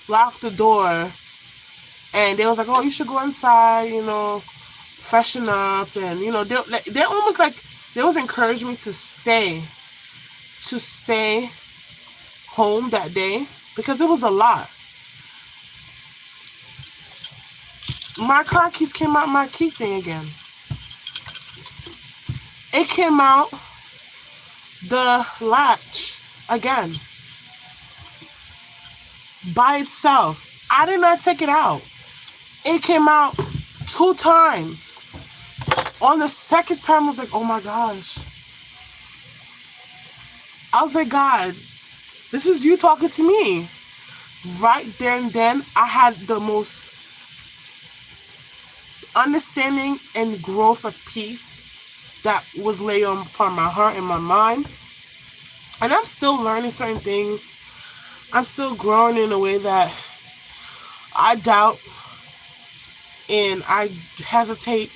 Speaker 1: lock the door, and they was like, oh, you should go inside, freshen up, and, they almost like, they was encouraging me to stay home that day, because it was a lot. My car keys came out my key thing again. It came out the latch again. By itself. I did not take it out. It came out 2 times. On the second time, I was like, oh my gosh. I was like, God, this is you talking to me. Right there and then, I had the most understanding and growth of peace that was laid upon my heart and my mind. And I'm still learning certain things. I'm still growing in a way that I doubt and I hesitate.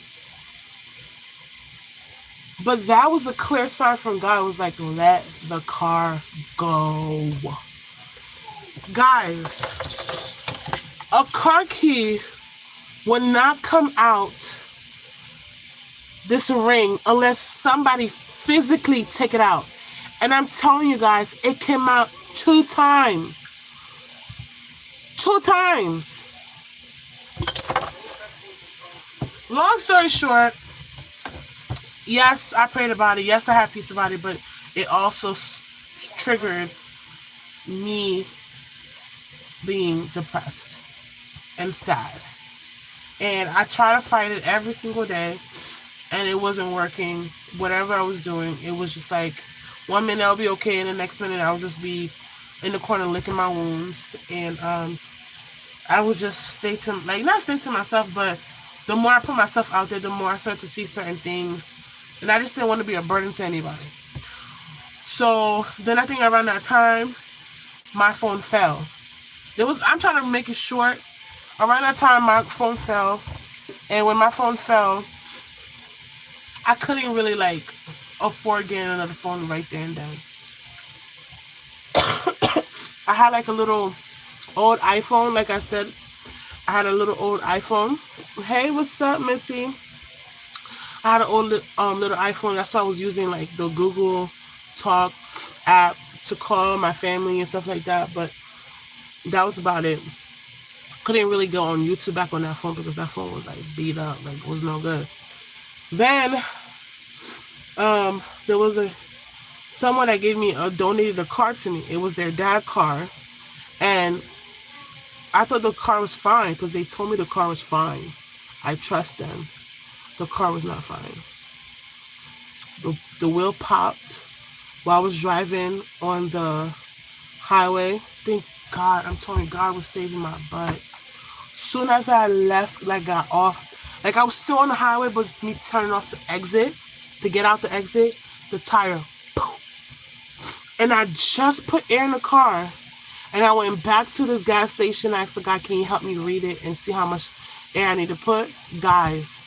Speaker 1: But that was a clear sign from God. It was like, let the car go. Guys, a car key would not come out this ring unless somebody physically take it out. And I'm telling you guys, it came out 2 times. 2 times. Long story short, yes, I prayed about it. Yes, I had peace about it, but it also triggered me being depressed and sad. And I try to fight it every single day, and it wasn't working. Whatever I was doing, it was just like, one minute I'll be okay, and the next minute I'll just be in the corner licking my wounds. And I would just not stay to myself, but the more I put myself out there, the more I start to see certain things. And I just didn't want to be a burden to anybody. So then I think around that time, my phone fell. I'm trying to make it short. Around that time, my phone fell, and when my phone fell, I couldn't really like afford getting another phone right there and then. I had like a little old iPhone, like I said. I had a little old iPhone. Hey, what's up, Missy? I had an old little iPhone. That's why I was using like the Google Talk app to call my family and stuff like that. But that was about it. Couldn't really go on YouTube back on that phone because that phone was like beat up, like it was no good. Then there was a someone that gave me donated a car to me. It was their dad's car, and I thought the car was fine because they told me the car was fine. I trust them. The car was not fine. The wheel popped while I was driving on the highway. Thank God, I'm telling you, God was saving my butt. Soon as I left, like got off, like I was still on the highway, but me turning off the exit to get out the exit, the tire, poof. And I just put air in the car, and I went back to this gas station. I asked the guy, "Can you help me read it and see how much air I need to put?" Guys,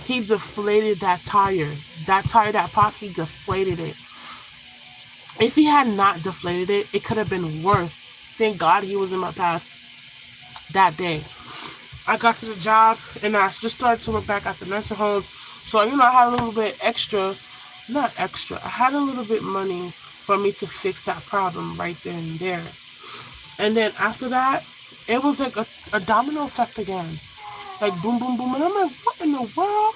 Speaker 1: he deflated that tire. That tire that popped, he deflated it. If he had not deflated it, it could have been worse. Thank God he was in my path that day. I got to the job and I just started to work back at the nursing home. So, I had a little bit extra, not extra, I had a little bit money for me to fix that problem right there and there. And then after that, it was like a domino effect again. Like boom, boom, boom. And I'm like, what in the world?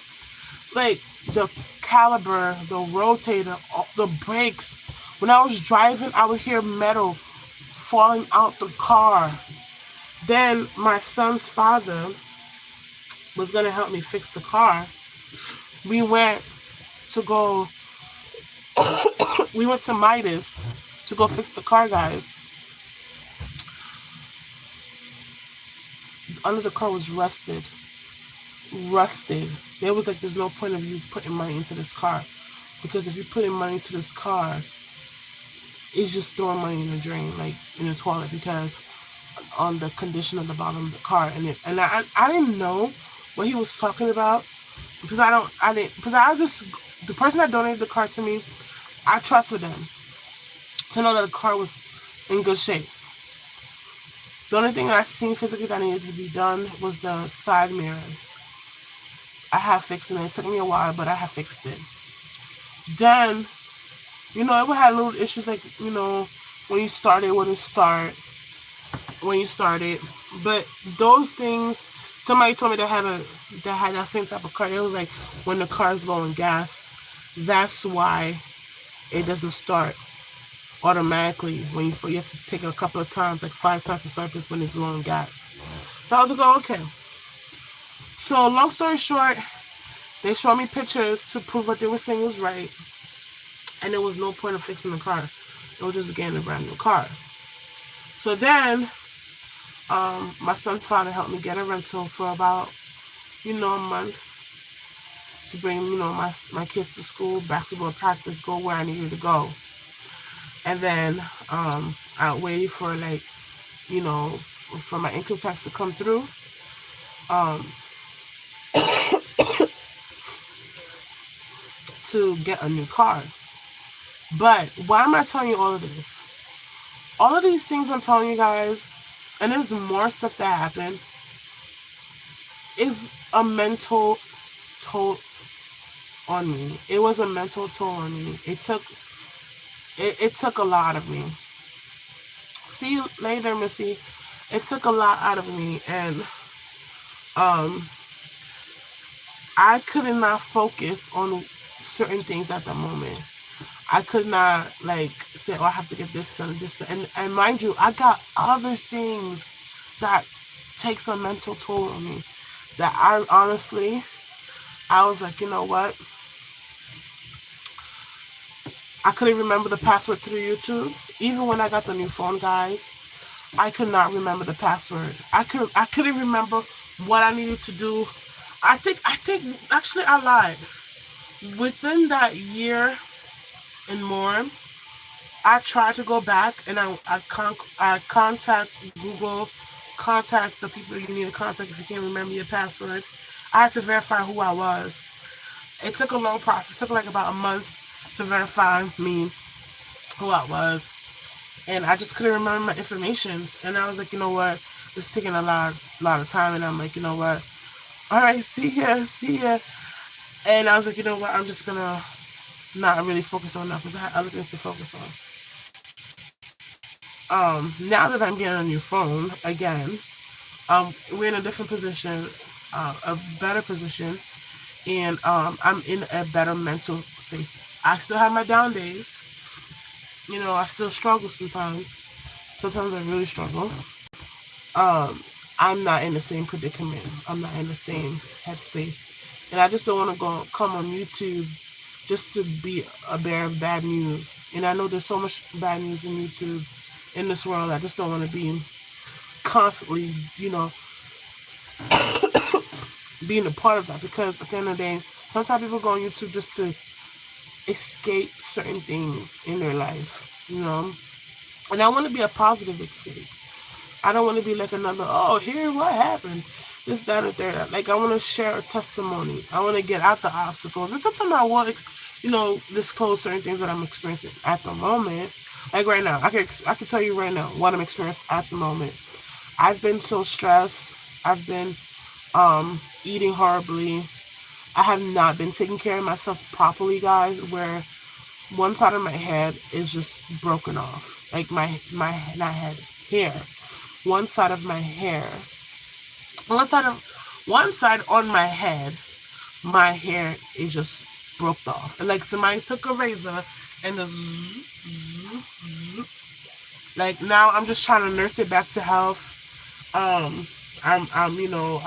Speaker 1: Like the caliber, the rotator, the brakes. When I was driving, I would hear metal falling out the car. Then my son's father was going to help me fix the car. We went to go, we went to Midas to go fix the car, guys. Under the car was rusted. There was like, there's no point of you putting money into this car. Because if you put in money into this car, it's just throwing money in the drain, like in the toilet, because on the condition of the bottom of the car. And I didn't know what he was talking about because the person that donated the car to me, I trusted them to know that the car was in good shape. The only thing I seen physically that needed to be done was the side mirrors. I have fixed it. It took me a while, but I have fixed it. Then, it had little issues like, when you started, wouldn't start when you started. But those things, somebody told me that had that same type of car. It was like when the car's low on gas, that's why it doesn't start automatically. When you have to take it a couple of times, like 5 times to start this when it's low on gas. So I was like, oh, okay. So long story short, they showed me pictures to prove what they were saying was right. And there was no point of fixing the car. It was just getting a brand new car. So then, my son's father helped me get a rental for about, a month to bring, my kids to school, basketball practice, go where I needed to go. And then, I waited for for my income tax to come through. To get a new car. But why am I telling you all of this? All of these things I'm telling you guys, and there's more stuff that happened, is a mental toll on me. It was a mental toll on me. It took a lot of me. See you later, Missy. It took a lot out of me, and I could not focus on certain things at the moment. I could not say, oh, I have to get this done, this done. And mind you, I got other things that takes a mental toll on me. That I was like, you know what? I couldn't remember the password to the YouTube. Even when I got the new phone, guys, I could not remember the password. I couldn't remember what I needed to do. I think actually I lied. Within that year and more, I tried to go back and I contact Google, contact the people you need to contact if you can't remember your password. I had to verify who I was. It took a long process. It took like about a month to verify me who I was, and I just couldn't remember my information. And I was like, you know what, it's taking a lot of time. And I'm like, you know what, all right, see ya. And I was like, you know what, I'm just gonna not really focus on that because I had other things to focus on. Now that I'm getting a new phone again, we're in a different position, a better position, and I'm in a better mental space. I still have my down days. You know, I still struggle sometimes. Sometimes I really struggle. Um, I'm not in the same predicament. I'm not in the same headspace, and I just don't want to go come on YouTube just to be a bearer of bad news. And I know there's so much bad news in YouTube in this world. I just don't want to be constantly, you know, being a part of that, because at the end of the day, sometimes people go on YouTube just to escape certain things in their life, you know. And I want to be a positive escape. I don't want to be like another, oh, here, what happened? This, that, or there. Like, I want to share a testimony. I want to get out the obstacles. And sometimes I want, you know, disclose certain things that I'm experiencing at the moment. Like right now, I can tell you right now what I'm experiencing at the moment. I've been so stressed. I've been eating horribly. I have not been taking care of myself properly, guys, where one side of my head is just broken off. Like my not head, hair. One side of my hair. One side on my hair is just broke off. And like somebody took a razor and the like now I'm just trying to nurse it back to health. I'm you know,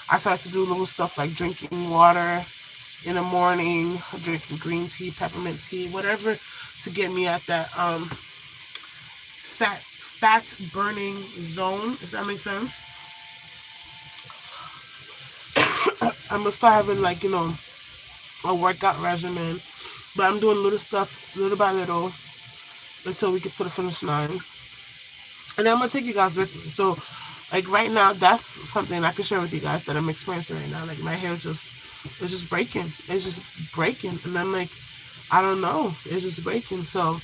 Speaker 1: I started to do little stuff like drinking water in the morning, drinking green tea, peppermint tea, whatever to get me at that fat burning zone, if that makes sense. I'm gonna start having like, you know, a workout regimen. But I'm doing little stuff little by little until we get to the finish line. And then I'm gonna take you guys with me. So like right now, that's something I can share with you guys that I'm experiencing right now. Like my hair it's just breaking. It's just breaking. And I'm like, I don't know. It's just breaking. So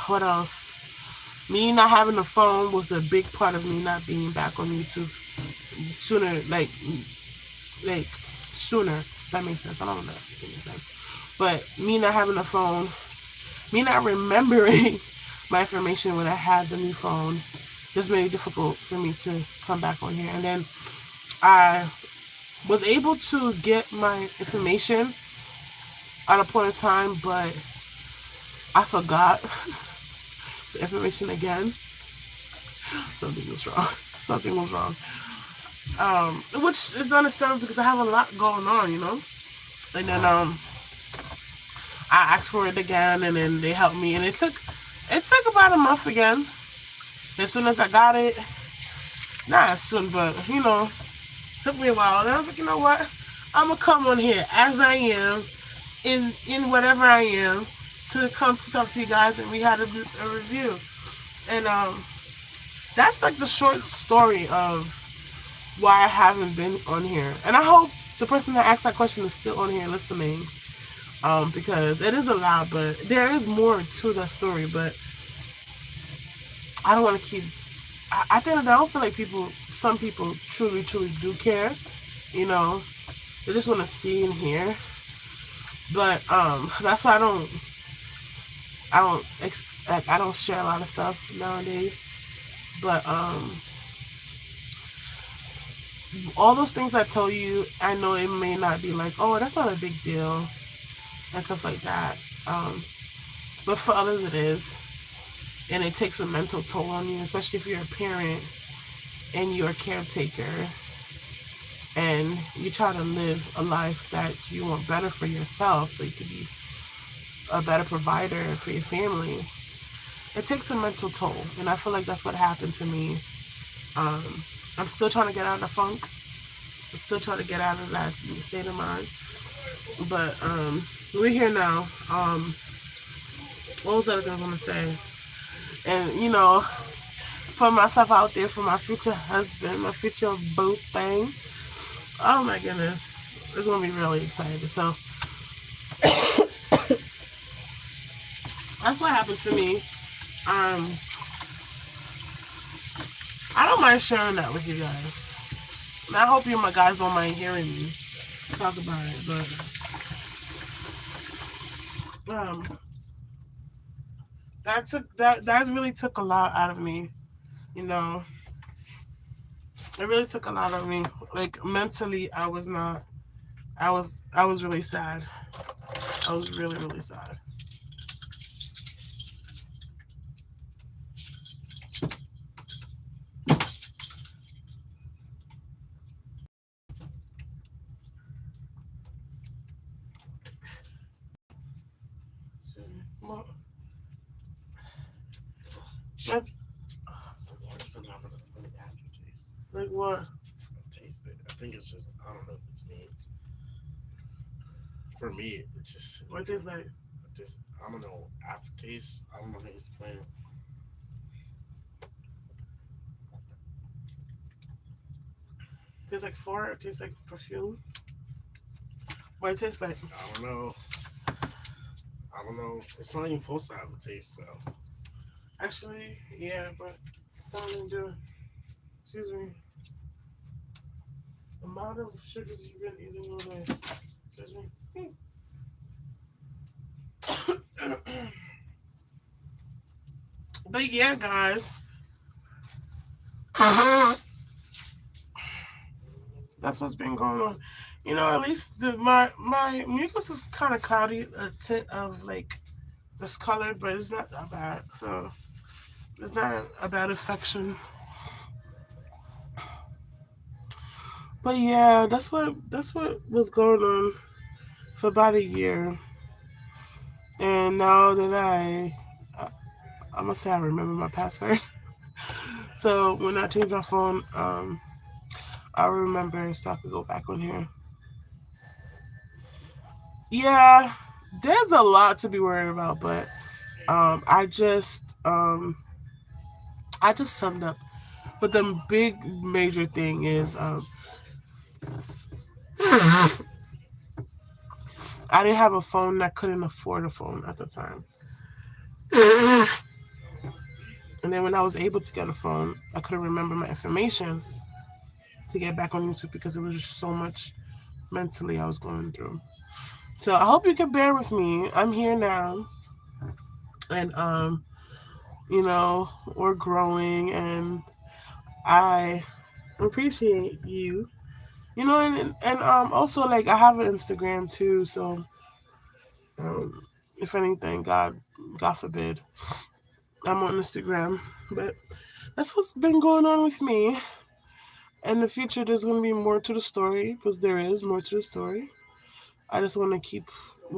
Speaker 1: what else? Me not having a phone was a big part of me not being back on YouTube sooner, like sooner. That makes sense. I don't know if that makes sense. But me not having a phone, me not remembering my information when I had the new phone, just made it difficult for me to come back on here. And then I was able to get my information at a point in time, but I forgot the information again. Something was wrong. Something was wrong. Which is understandable because I have a lot going on, you know. And then I asked for it again, and then they helped me, and it took about a month again. As soon as I got it, not as soon, but you know, it took me a while. And I was like, you know what? I'm gonna come on here as I am, in whatever I am, to come to talk to you guys, and we had a review. And that's like the short story of why I haven't been on here. And I hope the person that asked that question is still on here listening. Because it is a lot, but there is more to that story. But I don't want to keep. I think I don't feel like some people truly do care. You know, they just want to see and hear. But that's why I don't share a lot of stuff nowadays. But all those things I tell you, I know it may not be like, oh, that's not a big deal and stuff like that. But for others it is. And it takes a mental toll on you, especially if you're a parent and you're a caretaker and you try to live a life that you want better for yourself so you could be a better provider for your family. It takes a mental toll, and I feel like that's what happened to me. I'm still trying to get out of the funk. I'm still trying to get out of that state of mind. But we're here now. what was the other thing I was gonna say? And put myself out there for my future husband, my future boo thing. Oh my goodness, it's gonna be really exciting. So that's what happened to me. Um, I don't mind sharing that with you guys. And I hope you, my guys, don't mind hearing me talk about it. But that really took a lot out of me. You know, it really took a lot out of me. Like mentally, I was not. I was really sad. I was really really sad. Well, that's
Speaker 2: Water's been having a really aftertaste.
Speaker 1: like what?
Speaker 2: I've tasted it. I think it's just I don't know if it's me. For me, it's just
Speaker 1: What it tastes like?
Speaker 2: just I don't know aftertaste. I don't know how to explain it.
Speaker 1: Tastes like fart. It tastes like perfume. What it tastes like?
Speaker 2: I don't know. I don't know. It's not even supposed to have a taste, so
Speaker 1: Actually, yeah, but I don't even do. Excuse me. The amount of sugars you've been eating all day. Excuse me. But yeah, guys, that's what's been going on. At least my mucus is kind of cloudy, a tint of like discolored, but it's not that bad. So it's not a bad infection. But yeah, that's what was going on for about a year. And now that I'm gonna say I remember my password. So when I change my phone, I remember so I could go back on here. Yeah, there's a lot to be worried about, but I just summed up. But the big major thing is I didn't have a phone. I couldn't afford a phone at the time. And then when I was able to get a phone, I couldn't remember my information to get back on YouTube because it was just so much mentally I was going through. So I hope you can bear with me. I'm here now, and we're growing, and I appreciate you. And also like I have an Instagram too. So if anything, God forbid, I'm on Instagram. But that's what's been going on with me. In the future, there's gonna be more to the story because there is more to the story. I just want to keep. I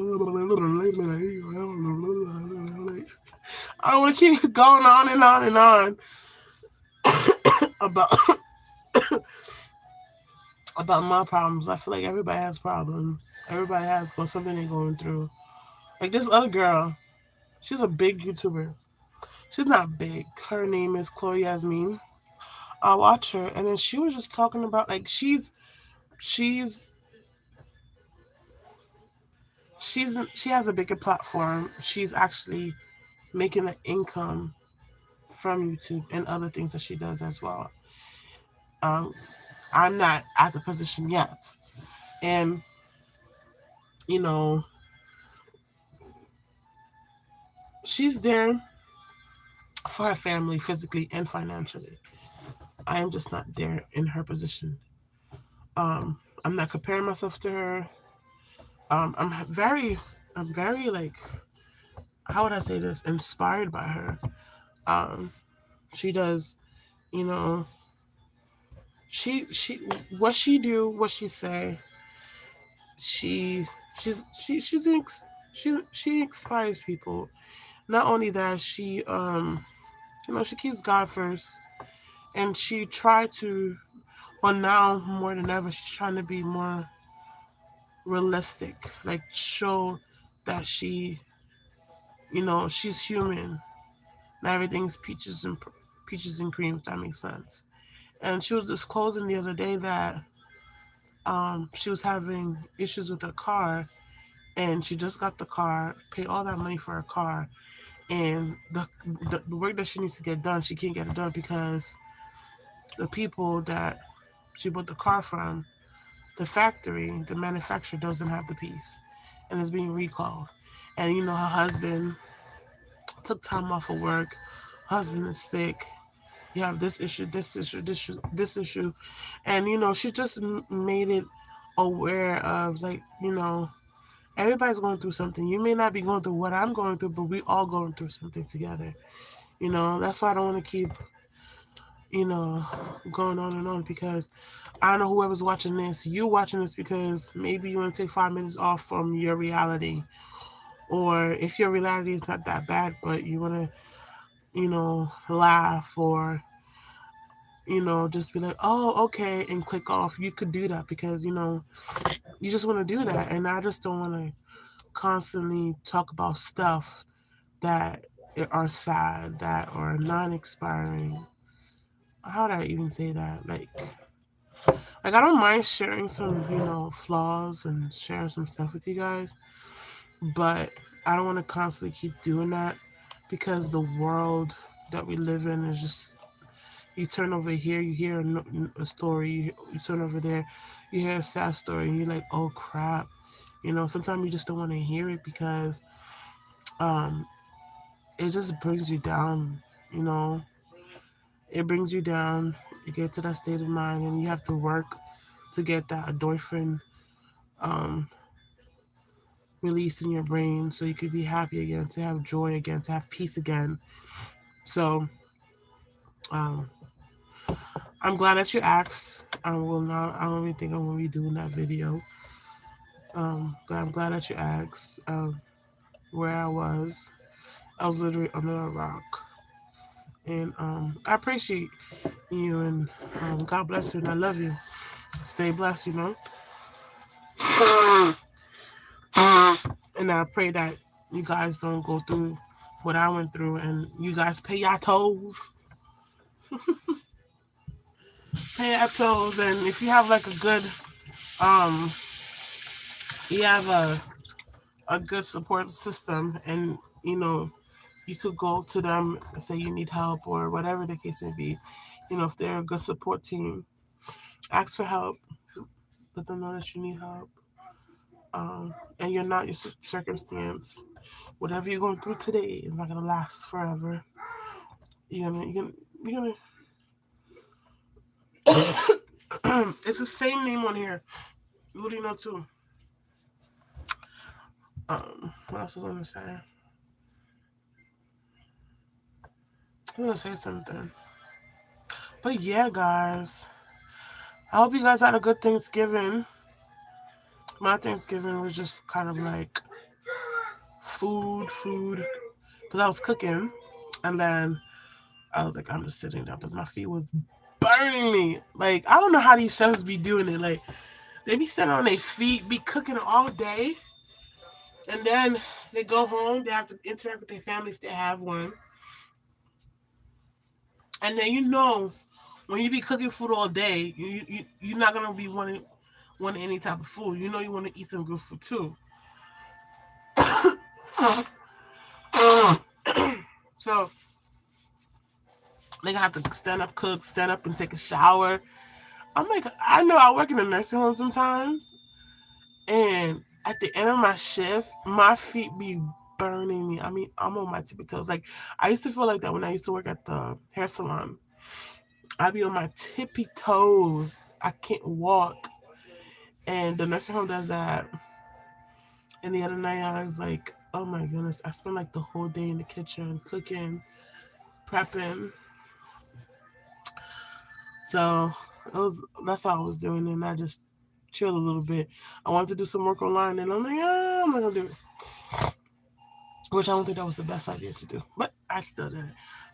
Speaker 1: want to keep going on and on and on about about my problems. I feel like everybody has problems. Everybody has something they're going through. Like this other girl, she's a big YouTuber. She's not big. Her name is Chloe Yasmin. I watch her, and then she was just talking about like she's she has a bigger platform. She's actually making an income from YouTube and other things that she does as well. Um, I'm not at the position yet, and you know she's there for her family physically and financially. I am just not there in her position. I'm not comparing myself to her. I'm very like, how would I say this? Inspired by her. Um, she does, you know, she what she do, what she say, she she thinks she inspires people. Not only that, she keeps God first, and she tried to. Well, now more than ever, she's trying to be more realistic, like show that she she's human. Not everything's peaches and cream. If that makes sense. And she was disclosing the other day that she was having issues with her car, and she just got the car, paid all that money for her car, and the work that she needs to get done, she can't get it done because the people that she bought the car from, the factory, the manufacturer doesn't have the piece, and it's being recalled. And her husband took time off of work. Husband is sick. You have this issue, this issue, this issue, and she just made it aware of, like, everybody's going through something. You may not be going through what I'm going through, but we all going through something together. That's why I don't want to keep you know going on and on, because I know whoever's watching this, you're watching this because maybe you want to take 5 minutes off from your reality, or if your reality is not that bad, but you want to laugh, or just be like, oh, okay, and click off. You could do that because you just want to do that, and I just don't want to constantly talk about stuff that are sad, that are non-expiring. How would I even say that? Like I don't mind sharing some flaws and sharing some stuff with you guys, but I don't want to constantly keep doing that, because the world that we live in is just, you turn over here, you hear a story, you turn over there, you hear a sad story, and you're like, oh crap. Sometimes you just don't want to hear it, because um, it just brings you down. You know, it brings you down. You get to that state of mind, and you have to work to get that endorphin um, released in your brain, so you could be happy again, to have joy again, to have peace again. So um, I'm glad that you asked. I will not. I don't even think I'm gonna be doing that video. But I'm glad that you asked. Where I was. I was literally under a rock, and I appreciate you, and God bless you, and I love you. Stay blessed, and I pray that you guys don't go through what I went through, and you guys pay your tolls, and if you have like a good, um, you have a good support system, and you could go to them and say you need help, or whatever the case may be. If they're a good support team, ask for help. Let them know that you need help, and you're not your circumstance. Whatever you're going through today is not gonna last forever. You're gonna. It's the same name on here. What do you know too? What else was I gonna say? I'm gonna say something. But yeah, guys, I hope you guys had a good Thanksgiving. My Thanksgiving was just kind of like food, because I was cooking, and then I was like, I'm just sitting there because my feet was burning me. Like, I don't know how these chefs be doing it. Like, they be sitting on their feet, be cooking all day, and then they go home. They have to interact with their family if they have one, and then when you be cooking food all day, you're not gonna be wanting any type of food. You want to eat some good food too. So they gonna have to stand up, cook, stand up and take a shower. I'm like, I know I work in a nursing home sometimes, and at the end of my shift, my feet be burning me. I mean, I'm on my tippy toes. Like, I used to feel like that when I used to work at the hair salon. I'd be on my tippy toes. I can't walk. And the nursing home does that. And the other night, I was like, oh my goodness, I spent like the whole day in the kitchen cooking, prepping. So that's all I was doing, and I just chilled a little bit. I wanted to do some work online, and I'm like, I'm not gonna do it. Which I don't think that was the best idea to do, but I still did it.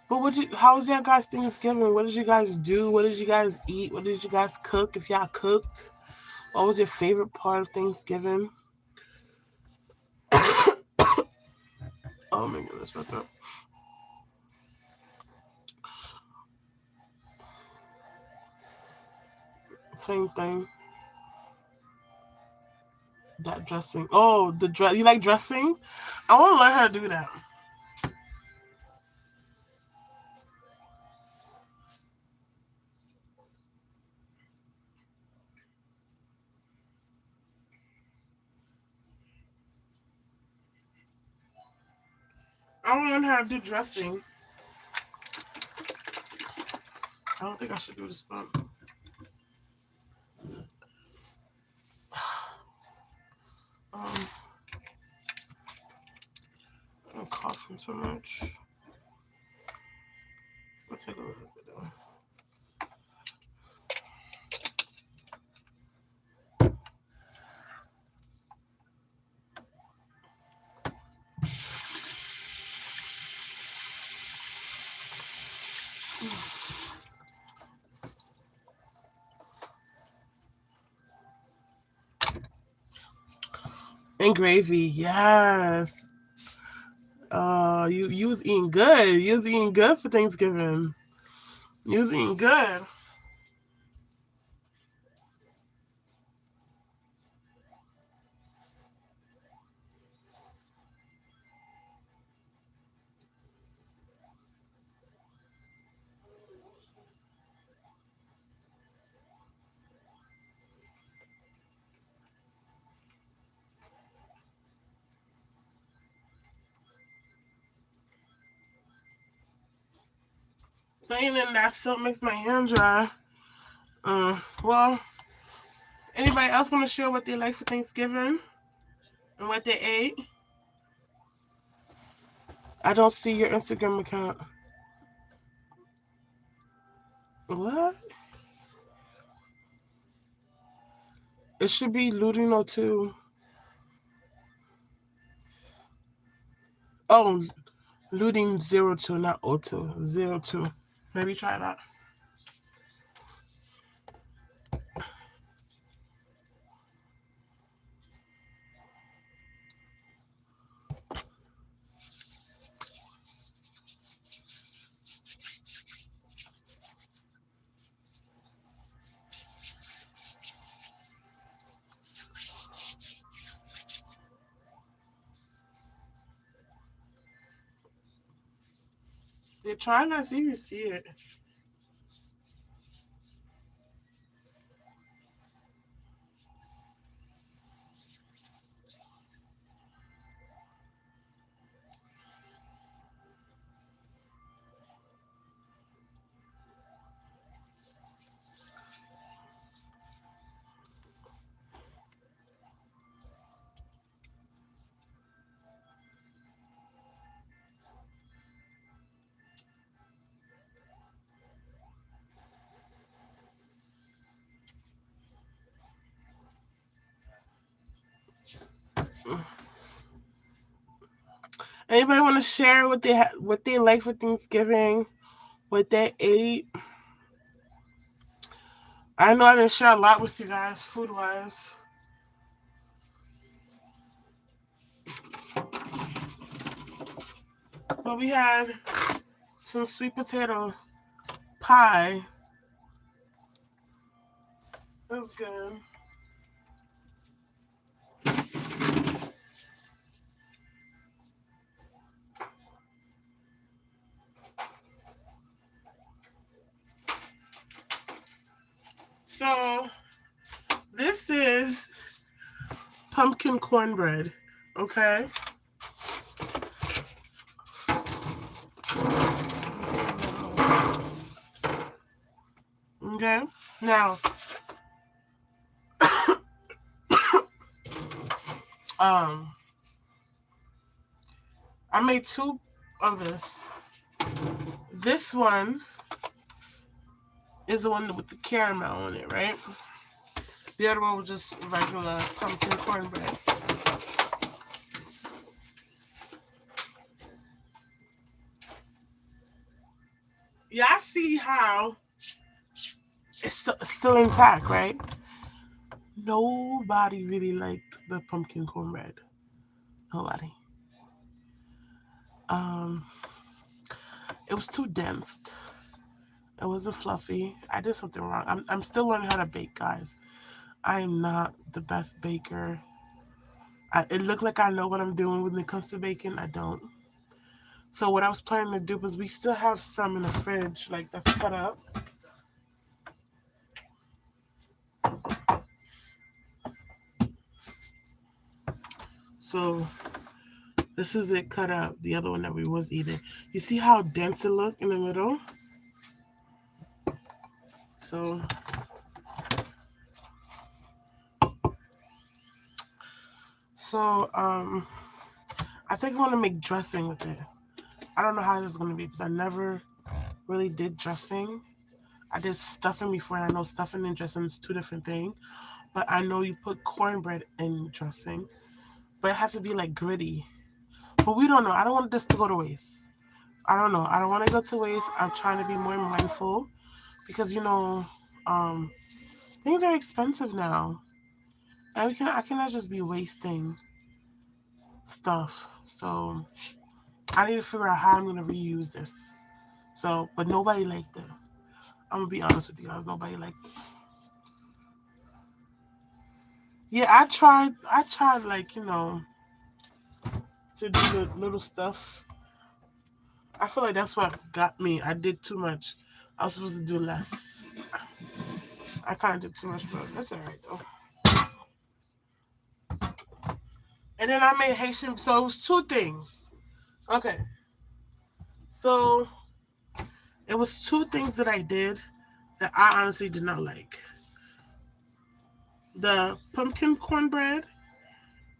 Speaker 1: But how was your guys' Thanksgiving? What did you guys do? What did you guys eat? What did you guys cook? If y'all cooked, what was your favorite part of Thanksgiving? Oh my goodness, my throat. Same thing. That dressing. Oh, the dress. You like dressing? I want to learn how to do that. I want to learn how to do dressing. I don't think I should do this, but um, I'm coughing so much. I'll take a little bit though. And gravy, yes. You was eating good. You was eating good for Thanksgiving. You was eating good. Playing in that soap makes my hand dry. Well, anybody else want to share what they like for Thanksgiving and what they ate? I don't see your Instagram account. What? It should be Ludino too. Oh, Ludin 02, not O2. 02. Maybe try that. They try not to see if you see it. Anybody want to share what they like for Thanksgiving? What they ate? I know I didn't share a lot with you guys, food wise. But we had some sweet potato pie. It was good. So this is pumpkin cornbread. Okay. Okay. Now, um, I made two of this. This one is the one with the caramel on it, right? The other one was just regular pumpkin cornbread. Y'all see how it's still intact, right? Nobody really liked the pumpkin cornbread. Nobody. Um, it was too dense. It wasn't fluffy. I did something wrong. I'm still learning how to bake, guys. I am not the best baker. It looked like I know what I'm doing when it comes to baking. I don't. So what I was planning to do was we still have some in the fridge, like that's cut up. So this is it cut up. The other one that we was eating. You see how dense it looked in the middle? So so I think I want to make dressing with it. I don't know how this is gonna be because I never really did dressing. I did stuffing before, and I know stuffing and dressing is two different things. But I know you put cornbread in dressing, but it has to be like gritty. But we don't know. I don't want this to go to waste. I don't know. I don't want to go to waste. I'm trying to be more mindful because um, things are expensive now, and I cannot just be wasting stuff. So I need to figure out how I'm gonna reuse this. So, but nobody liked it. I'm gonna be honest with you guys. Nobody liked it. Yeah, I tried. I tried like to do the little stuff. I feel like that's what got me. I did too much. I was supposed to do less. I kind of did too much, but that's alright though. And then I made Haitian. So it was two things. Okay, so it was two things that I did that I honestly did not like: the pumpkin cornbread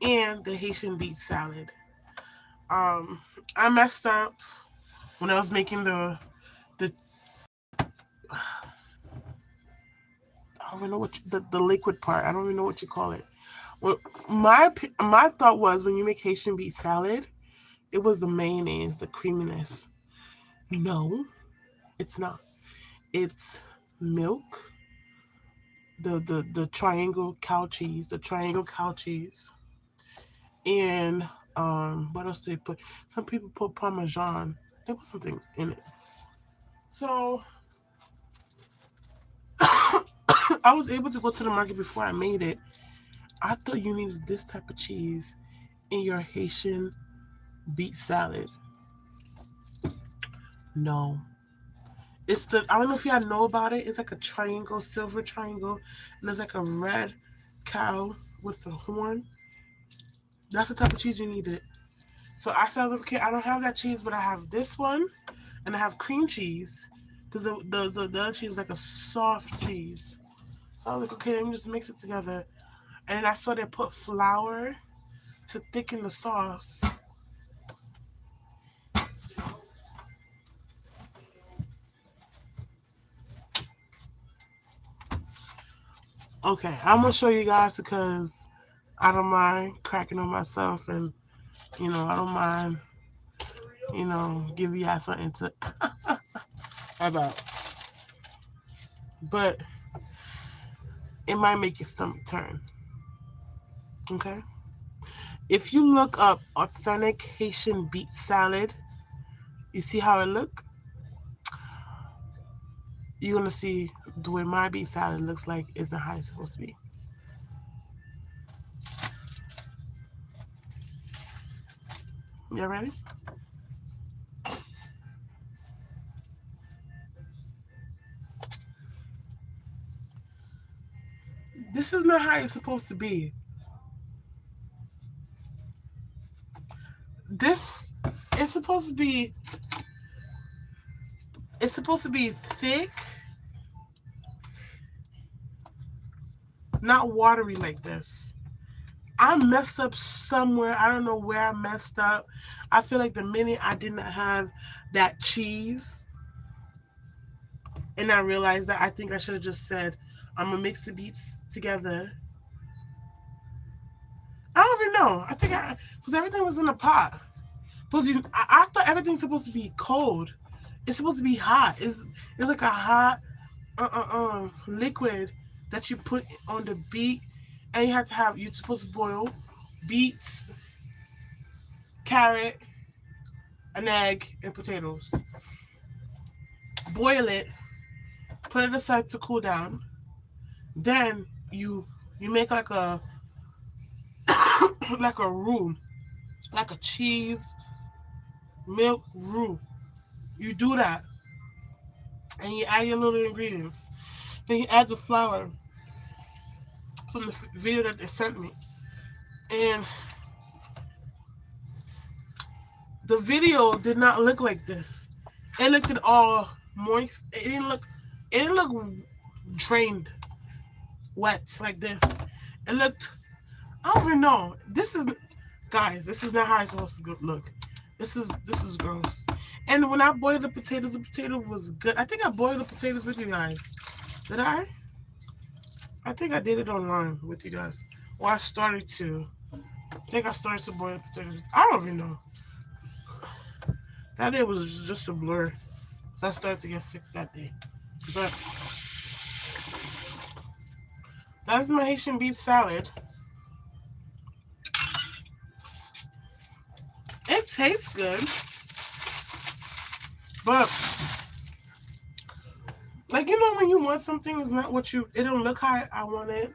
Speaker 1: and the Haitian beet salad. Um, I messed up when I was making the I don't even know the liquid part. I don't even know what you call it. Well, my thought was when you make Haitian beet salad, it was the mayonnaise, the creaminess. No, it's not. It's milk, the triangle cow cheese, and what else did they put? Some people put parmesan. There was something in it. So I was able to go to the market before I made it. I thought you needed this type of cheese in your Haitian beet salad. No. It's the I don't know if y'all know about it. It's like a triangle, silver triangle, and there's like a red cow with a horn. That's the type of cheese you needed. So I said, okay, I don't have that cheese, but I have this one, and I have cream cheese, because the other cheese is like a soft cheese. So I was like, okay, let me just mix it together. And then I saw they put flour to thicken the sauce. Okay, I'm gonna show you guys because I don't mind cracking on myself, and I don't mind give you guys something to about. But it might make your stomach turn. Okay? If you look up authentic Haitian beet salad, you see how it look? You're gonna see the way my beet salad looks like is not how it's supposed to be. You ready? This is not how it's supposed to be. This it's supposed to be it's supposed to be thick, not watery like this. I messed up somewhere. I don't know where I messed up. I feel like the minute I did not have that cheese, and I realized that I think I should have just said, I'm gonna mix the beets together. I don't even know. Because everything was in a pot. Because I thought everything's supposed to be cold. It's supposed to be hot. It's like a hot liquid that you put on the beet, and you're supposed to boil beets, carrot, an egg, and potatoes. Boil it, put it aside to cool down. Then you make like a like a roux, like a cheese milk roux. You do that, and you add your little ingredients. Then you add the flour from the video that they sent me, and the video did not look like this. It looked at all moist. It didn't look. It didn't look drained, wet like this. It looked. I don't even know. This is, guys. This is not how it's supposed to look. This is gross. And when I boiled the potato was good. I think I boiled the potatoes with you guys. Did I? I think I did it online with you guys. Or I started to. I think I started to boil potatoes. I don't even know. That day was just a blur. So I started to get sick that day. But that is my Haitian beef salad. It tastes good. But like when you want something is not what you it don't look how I want it.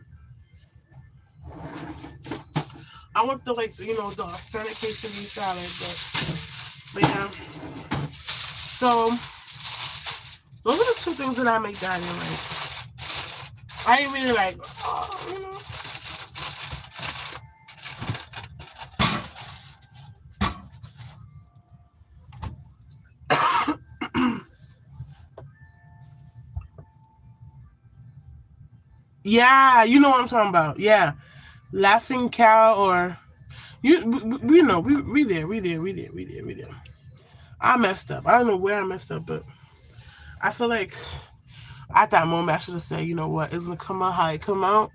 Speaker 1: I want the the authentic Haitian beef salad, but yeah. So those are the two things that I make that I didn't like. I ain't really like yeah, you know what I'm talking about. Yeah. Laughing cow or we know we there, we there. I messed up. I don't know where I messed up, but I feel like at that moment I should have said, you know what, it's gonna come out how it come out.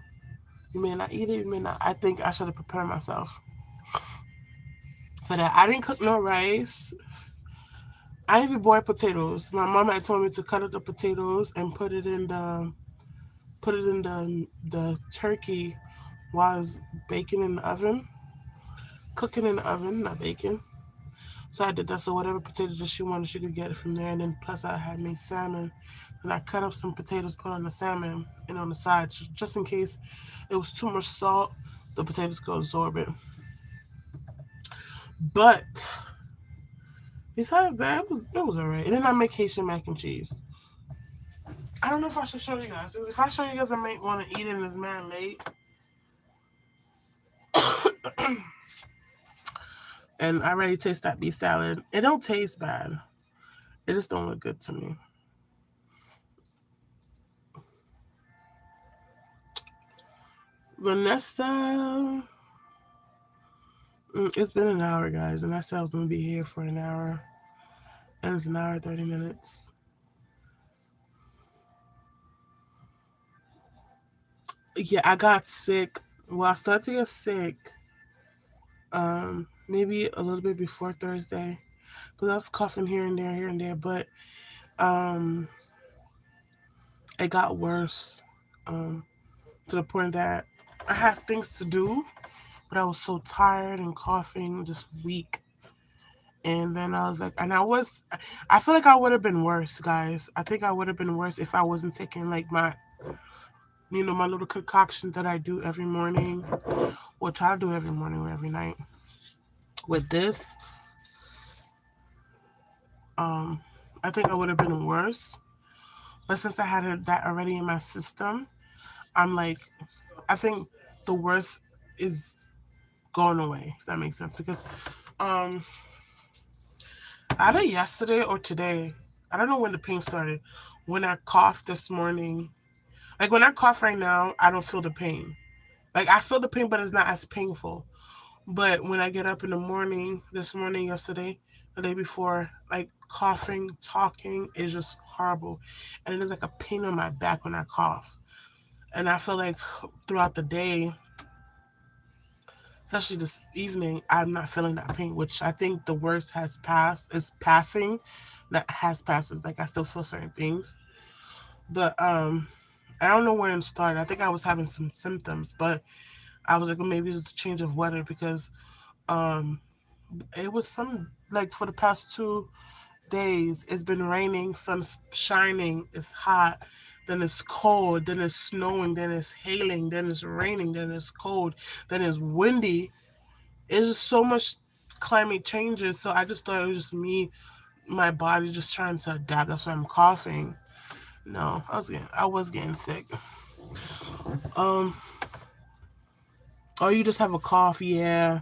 Speaker 1: You may not eat it, you may not. I think I should have prepared myself for that. I didn't cook no rice. I even boiled potatoes. My mom had told me to cut up the potatoes and put it in the turkey while I was baking in the oven, cooking in the oven, not baking. So I did that. So whatever potatoes that she wanted, she could get it from there. And then plus I had made salmon, and I cut up some potatoes, put on the salmon, and on the side, just in case it was too much salt, the potatoes could absorb it. But besides that, it was alright. And then I make Haitian mac and cheese. I don't know if I should show you guys. Because if I show you guys, I might want to eat it and it's mad late. And I already taste that beef salad. It don't taste bad. It just don't look good to me. Vanessa, it's been an hour, guys, and I said I was gonna be here for an hour, and it's an hour 30 minutes. Yeah, I got sick. Well, I started to get sick. Maybe a little bit before Thursday, but I was coughing here and there. But um, it got worse. Um, to the point that I had things to do, but I was so tired and coughing, just weak. And then I was like, I feel like I would have been worse, guys. I think I would have been worse if I wasn't taking like my little concoction that I do every morning, or try to do every morning or every night. With this, um, I think I would have been worse. But since I had that already in my system, I'm like, I think the worst is going away. If that makes sense, because um, either yesterday or today, I don't know when the pain started. When I coughed this morning, like when I cough right now, I don't feel the pain. Like I feel the pain, but it's not as painful. But when I get up in the morning, this morning, yesterday, the day before, like coughing, talking is just horrible. And it is like a pain on my back when I cough. And I feel like throughout the day, especially this evening, I'm not feeling that pain, which I think the worst has passed, is passing. That has passed. It's like I still feel certain things. But I don't know where it started. I think I was having some symptoms, but I was like, well, maybe it's a change of weather because um It was some like for the past 2 days. It's been raining, sun's shining, it's hot, then it's cold, then it's snowing, then it's hailing, then it's raining, then it's cold, then it's windy. It's just so much climate changes. So I just thought it was just me, my body just trying to adapt. That's why I'm coughing. No, I was getting sick. Um, or you just have a cough, yeah.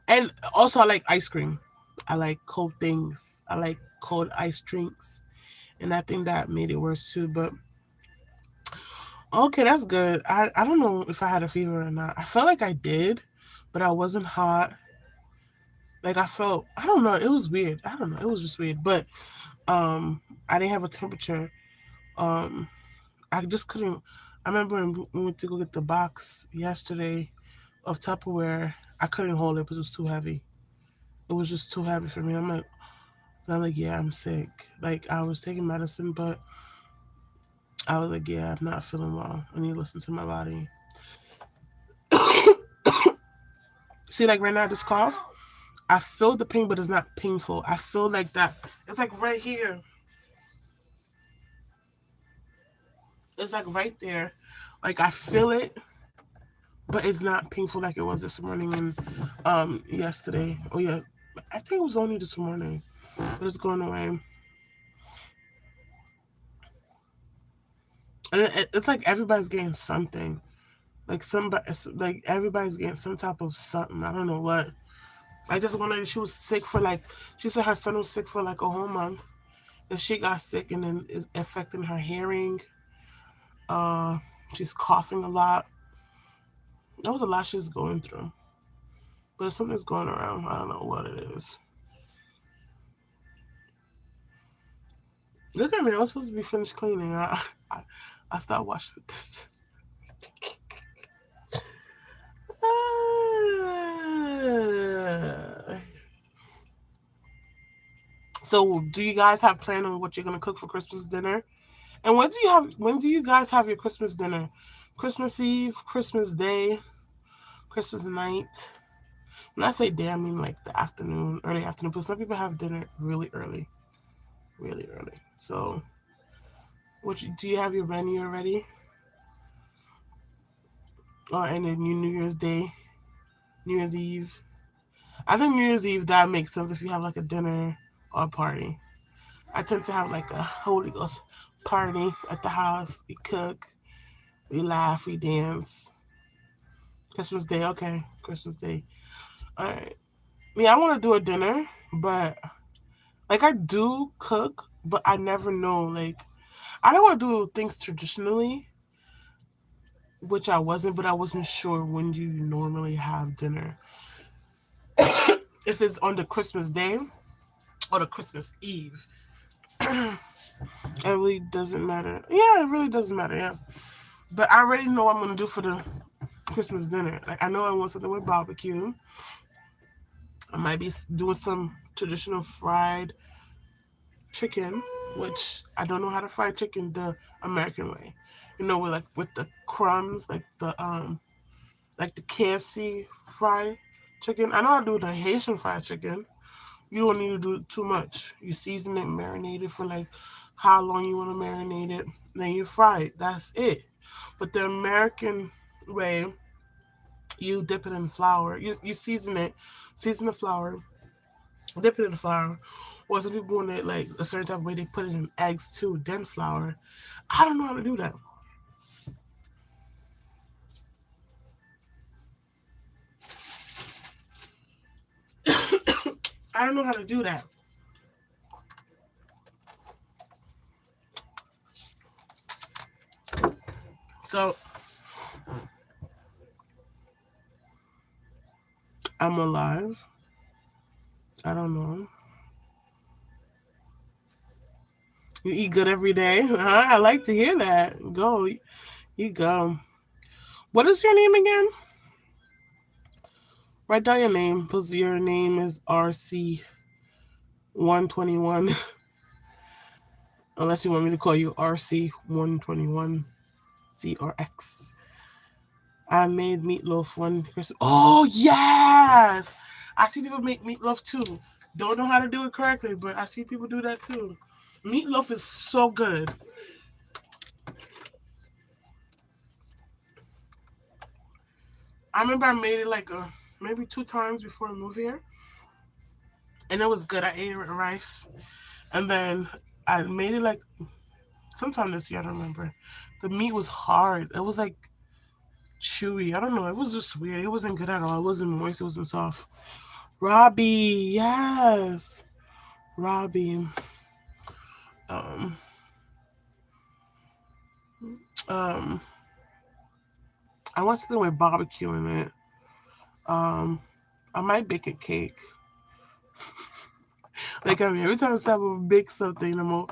Speaker 1: And also, I like ice cream. I like cold things. I like cold ice drinks, and I think that made it worse too. But okay, that's good. I don't know if I had a fever or not. I felt like I did, but I wasn't hot. Like I don't know. It was weird. I don't know. It was just weird. But I didn't have a temperature. Um, I just couldn't. I remember when we went to go get the box yesterday of Tupperware. I couldn't hold it because it was too heavy. It was just too heavy for me. I'm like, yeah, I'm sick. Like I was taking medicine, but I was like, yeah, I'm not feeling well. I need to listen to my body. See, like right now, this cough, I feel the pain, but it's not painful. I feel like that. It's like right here. It's like right there. Like I feel it, but it's not painful like it was this morning and yesterday. Oh yeah, I think it was only this morning, but it's going away. And it's like everybody's getting something. Like somebody, like everybody's getting some type of something. I don't know what. I just wanted. She was sick for like. She said her son was sick for like a whole month. And she got sick, and then it's affecting her hearing. Uh, she's coughing a lot. That was a lot she's going through. But something's going around. I don't know what it is. Look at me. I was supposed to be finished cleaning. I, I stopped washing the dishes. Ah. So, do you guys have plan on what you're gonna cook for Christmas dinner? And when do you have? When do you guys have your Christmas dinner? Christmas Eve, Christmas Day, Christmas night. When I say day, I mean like the afternoon, early afternoon. But some people have dinner really early. So, do you have your menu already? Or and then New Year's Day, New Year's Eve? I think New Year's Eve that makes sense if you have like a dinner or a party. I tend to have like a Holy Ghost party at the house. We cook, we laugh, we dance. Christmas Day, okay. Christmas Day. All right. Yeah, I want to do a dinner, but like I do cook, but I never know. Like I don't want to do things traditionally, which I wasn't, but I wasn't sure when you normally have dinner. If it's on the Christmas Day or the Christmas Eve, it really doesn't matter. Yeah, it really doesn't matter. Yeah, but I already know what I'm gonna do for the Christmas dinner. Like I know I want something with barbecue. I might be doing some traditional fried chicken, which I don't know how to fry chicken the American way. You know, with the crumbs, like the KFC fried chicken. I know how to do the Haitian fried chicken. You don't need to do too much. You season it, marinate it for like how long you want to marinate it, then you fry it. That's it. But the American way, you dip it in flour. You season it, season the flour, dip it in the flour. Or some people want it like a certain type of way, they put it in eggs too, then flour. I don't know how to do that. I don't know how to do that. So I'm alive. I don't know. You eat good every day. I like to hear that. Go, you go. What is your name again? Write down your name because your name is RC121. Unless you want me to call you RC121 CRX. I made meatloaf one Christmas. Oh yes, I see people make meatloaf too. Don't know how to do it correctly, but I see people do that too. Meatloaf is so good. I remember I made it like maybe 2 times before I moved here, and it was good. I ate it with rice, and then I made it like sometime this year. I don't remember. The meat was hard. It was like chewy. I don't know. It was just weird. It wasn't good at all. It wasn't moist. It wasn't soft. Robbie, yes, Robbie. Um, um, I want something with barbecue in it. Um, I might bake a cake. Like I mean, every time I say I'm gonna bake something,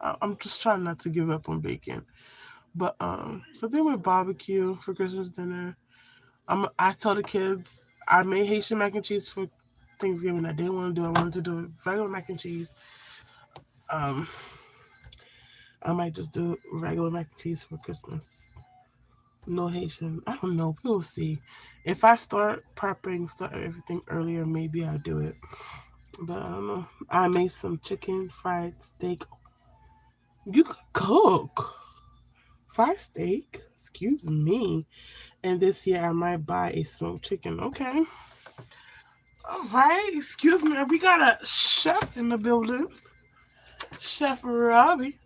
Speaker 1: I'm just trying not to give up on baking. But something with barbecue for Christmas dinner. I told the kids I made Haitian mac and cheese for Thanksgiving. I didn't want to do. I wanted to do it regular mac and cheese. Um, I might just do regular mac and cheese for Christmas. No Haitian. I don't know. We'll see. If I start everything earlier, maybe I'll do it. But I don't know. I made some chicken fried steak. You could cook fried steak. Excuse me. And this year I might buy a smoked chicken. Okay. All right. Excuse me. We got a chef in the building. Chef Robbie.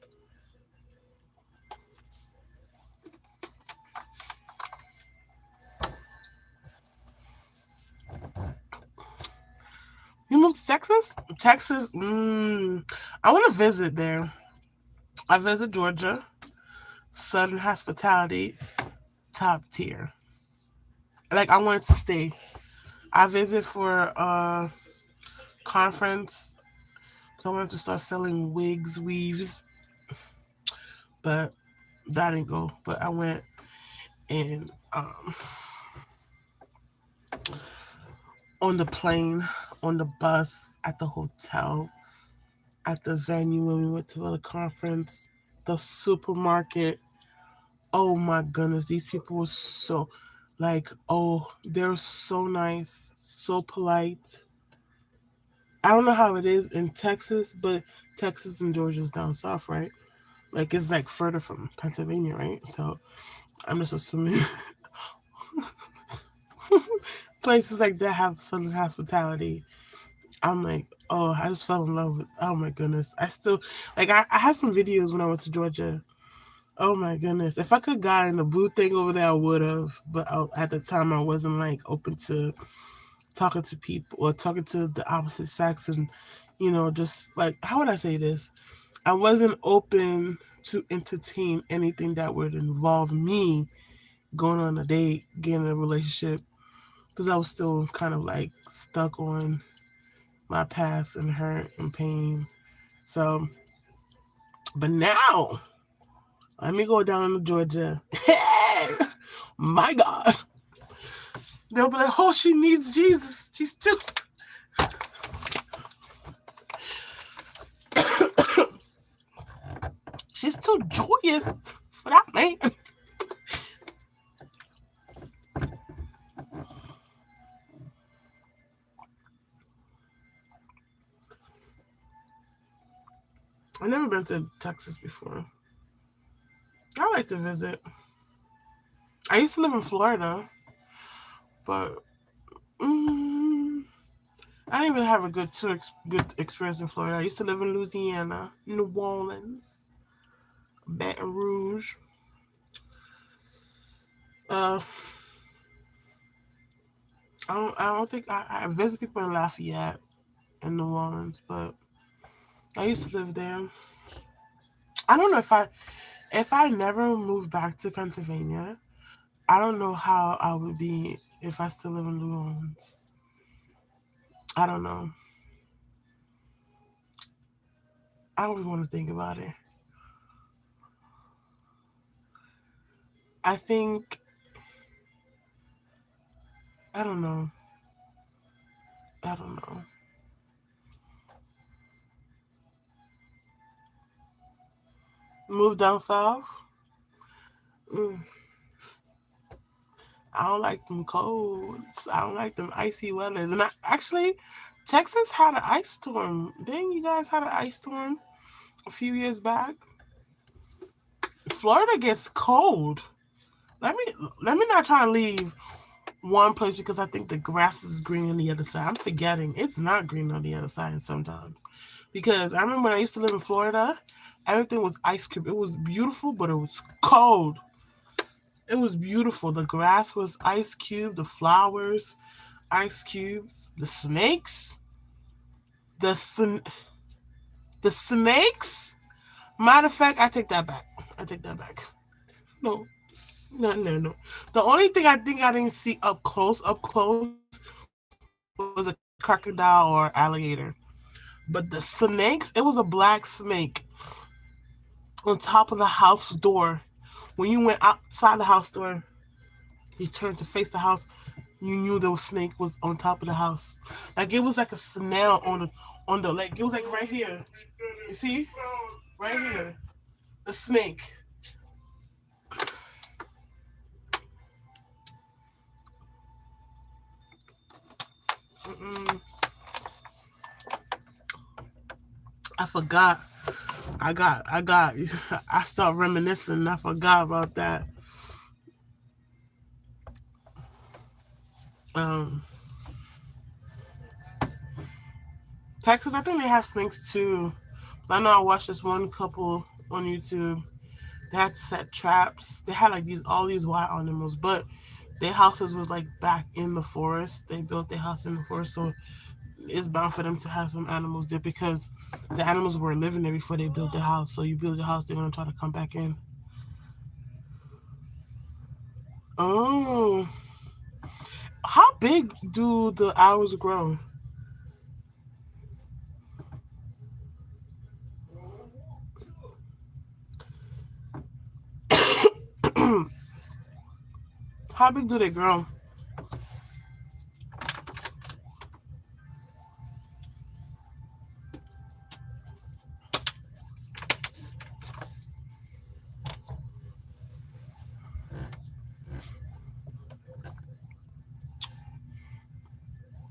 Speaker 1: You moved to Texas? Texas. I want to visit there. I visit Georgia. Southern hospitality, top tier. Like I wanted to stay. I visit for a conference, so I wanted to start selling wigs, weaves, but that didn't go. But I went and on the plane, on the bus, at the hotel, at the venue when we went to the conference, the supermarket. Oh my goodness, these people were so like, oh, they're so nice, so polite. I don't know how it is in Texas, but Texas and Georgia's down south, right? Like it's like further from Pennsylvania, right? So I'm just assuming places like that have southern hospitality. I'm like, oh, I just fell in love with. Oh my goodness, I still like. I have some videos when I went to Georgia. Oh my goodness, if I could got in the booth thing over there, I would have. But at the time, I wasn't like open to talking to people or talking to the opposite sex, and just like how would I say this? I wasn't open to entertain anything that would involve me going on a date, getting in a relationship, because I was still kind of like stuck on my past and hurt and pain. So, but now, let me go down to Georgia. My God. They'll be like, oh, she needs Jesus. She's too joyous for that man. I've never been to Texas before. I like to visit. I used to live in Florida, but mm, I didn't even have a good experience in Florida. I used to live in Louisiana, New Orleans, Baton Rouge. Uh, I don't think I visit people in Lafayette in New Orleans, but I used to live there. I don't know if I never moved back to Pennsylvania. I don't know how I would be if I still live in New Orleans. I don't know. I don't even want to think about it. I think I don't know. I don't know. Move down south. Mm. I don't like them colds. I don't like them icy weathers. And actually, Texas had an ice storm. Didn't you guys had an ice storm a few years back? Florida gets cold. Let me let me not try and leave one place because I think the grass is green on the other side. I'm forgetting it's not green on the other side sometimes. Because I remember when I used to live in Florida, everything was ice cube. It was beautiful, but it was cold. It was beautiful. The grass was ice cube, the flowers, ice cubes, the snakes, the the snakes. Matter of fact, I take that back. I take that back. No, no. The only thing I think I didn't see up close, was a crocodile or alligator. But the snakes, it was a black snake on top of the house door. When you went outside the house door, you turned to face the house, you knew the snake was on top of the house. Like it was like a snail on the like it was like right here. You see? Right here. The snake. Mm-mm. I forgot. I got I start reminiscing. I forgot about that. Um Texas, I think they have snakes too. I know I watched this one couple on YouTube. They had to set traps. They had like these all these wild animals, but their houses was like back in the forest. They built their house in the forest, so it's bound for them to have some animals there because the animals were living there before they built the house. So you build the house, they're gonna try to come back in. Oh, how big do the owls grow? How big do they grow?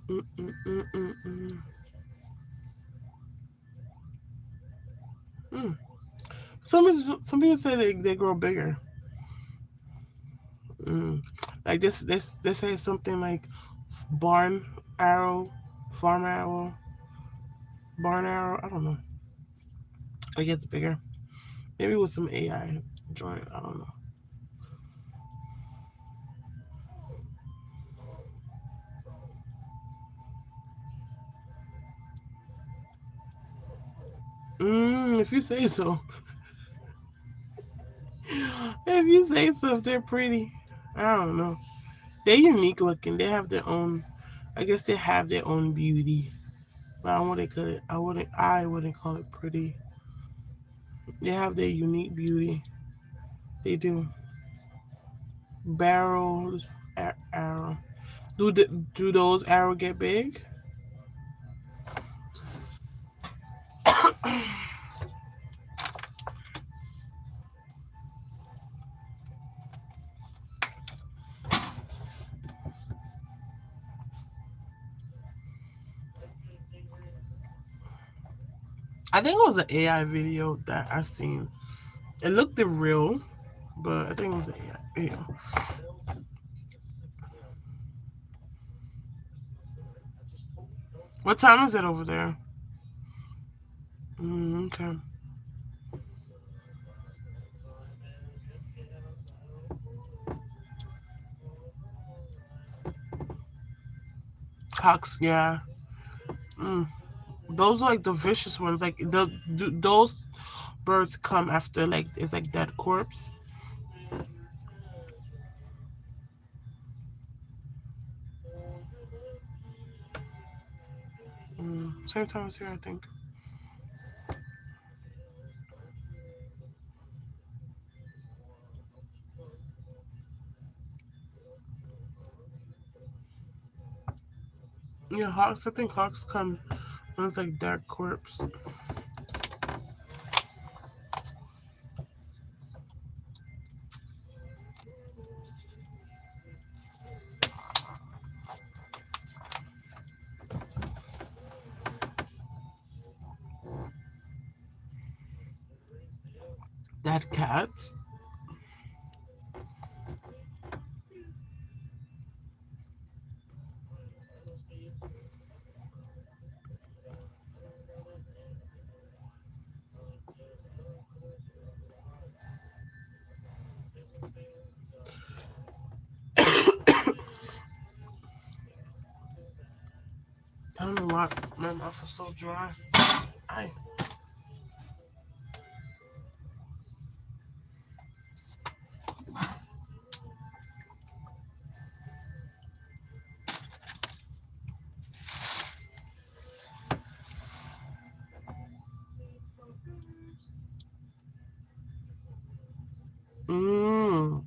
Speaker 1: Mm-mm-mm-mm-mm. Mm. Some people say they grow bigger. Mm. Like this say something like barn arrow, farm arrow, barn arrow. I don't know. It gets bigger. Maybe with some AI joint. I don't know. If you say so. If you say so, if they're pretty. I don't know. They're unique looking. They have their own. I guess they have their own beauty. But I wouldn't call it. I wouldn't call it pretty. They have their unique beauty. They do. Barrels, arrow. Do those arrow get big? I think it was an AI video that I seen. It looked real, but I think it was an AI video. What time is it over there? Okay. Hawks, yeah. Mm. Those are like the vicious ones. Like those birds come after like it's like dead corpse. Same time as here, I think. Yeah, hawks. I think hawks come when it's like dark corpse. That cat. I don't know why my mouth is so dry. I mm,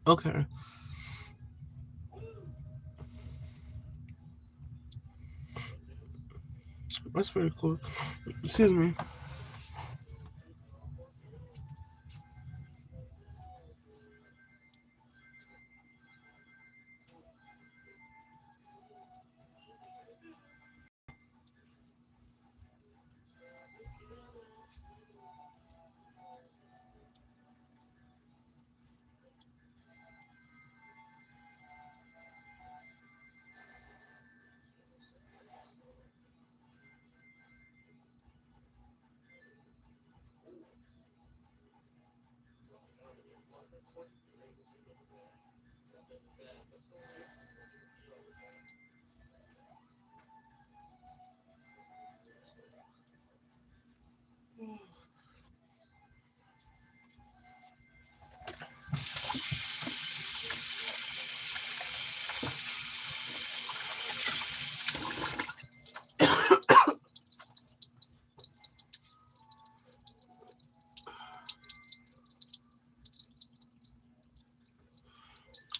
Speaker 1: okay. That's pretty cool. Excuse me.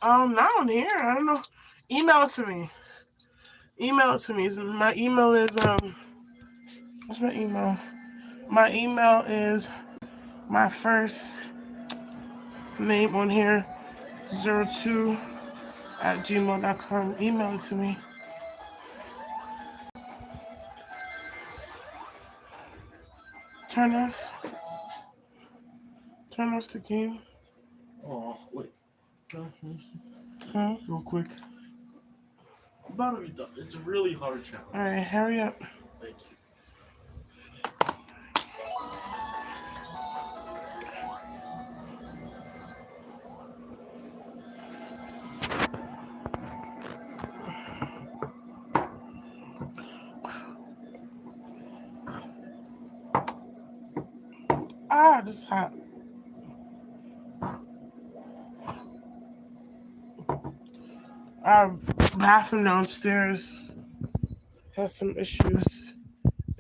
Speaker 1: Not on here. I don't know. Email it to me. Email it to me. My email is what's my email? My email is my first name on here 02 at gmail.com. Email it to me. Turn off. Turn off the game.
Speaker 2: Oh, wait. Can I finish
Speaker 1: Huh?
Speaker 2: real quick? About to be done. It's a really hard challenge.
Speaker 1: Alright, hurry up.
Speaker 2: Thank you.
Speaker 1: Ah, this is hot. Our bathroom downstairs has some issues,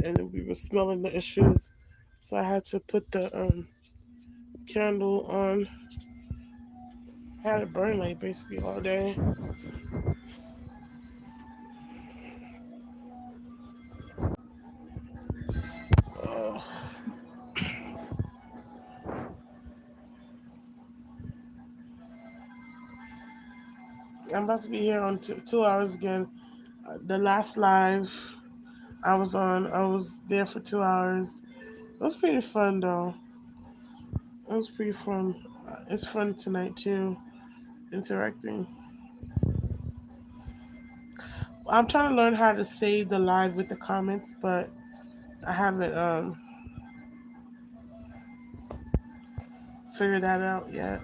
Speaker 1: and we were smelling the issues, so I had to put the candle on. Had it burn like basically all day. Oh, I'm about to be here on 2 hours again. The last live I was on, I was there for 2 hours. It was pretty fun though. It was pretty fun. It's fun tonight too, interacting. I'm trying to learn how to save the live with the comments, but I haven't figured that out yet.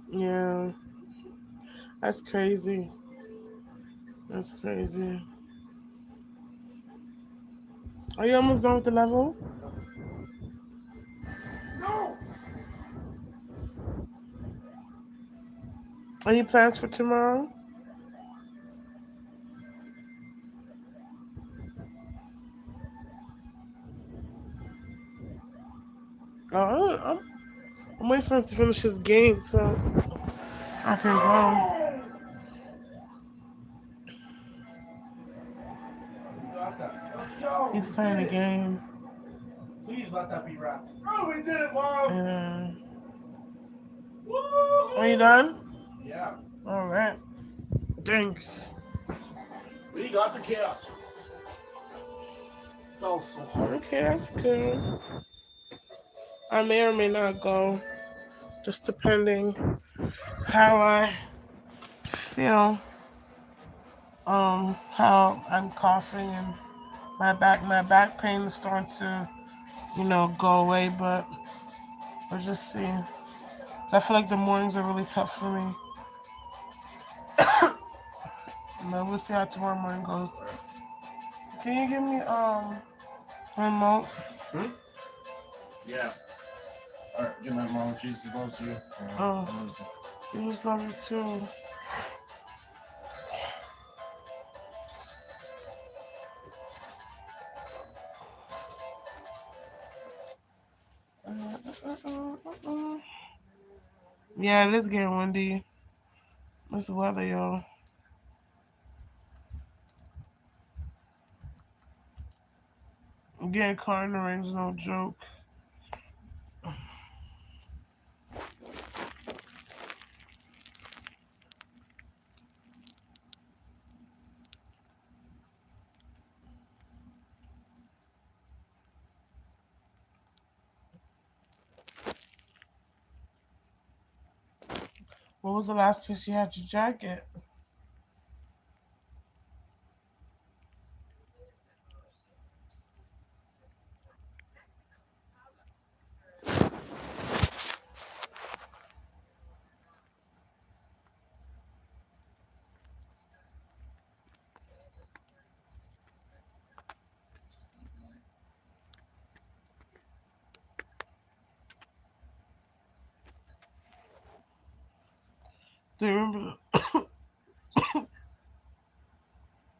Speaker 1: Yeah, that's crazy. That's crazy. Are you almost done with the level? Any plans for tomorrow? Oh, I'm waiting for him to finish his game so I can go. He's playing a game.
Speaker 2: Please let that be rats. Oh, we did it, Mom!
Speaker 1: And are you
Speaker 2: Woo!
Speaker 1: done?
Speaker 2: Yeah,
Speaker 1: All right. Thanks.
Speaker 2: we got the chaos. That was so hard.
Speaker 1: Okay, that's good. I may or may not go, just depending how I feel. How I'm coughing and my back pain is starting to go away, but we'll just see. So I feel like the mornings are really tough for me. But we'll see how tomorrow morning goes. Can you give me remote?
Speaker 2: Hmm? Yeah. Alright, get my mom. Jesus loves you.
Speaker 1: Oh,
Speaker 2: I love you.
Speaker 1: you just love you too. Yeah, it is getting windy. It's weather, y'all. Getting caught in the rain's no joke. What was the last place you had your jacket? Do you remember?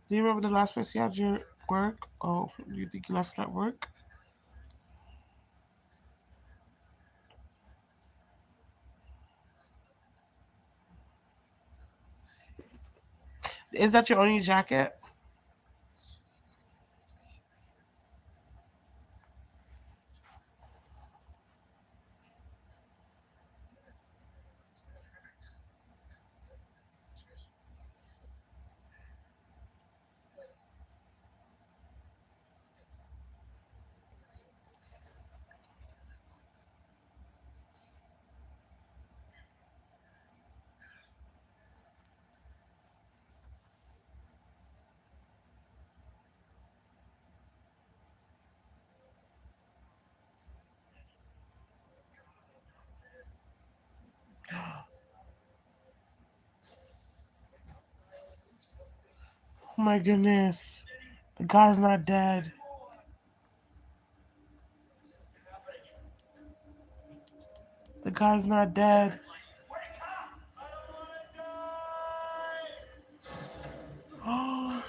Speaker 1: Do you remember the last place you had your work? Oh, do you think you left it at work? Is that your only jacket? Oh my goodness. The guy's not dead. The guy's not dead. Oh,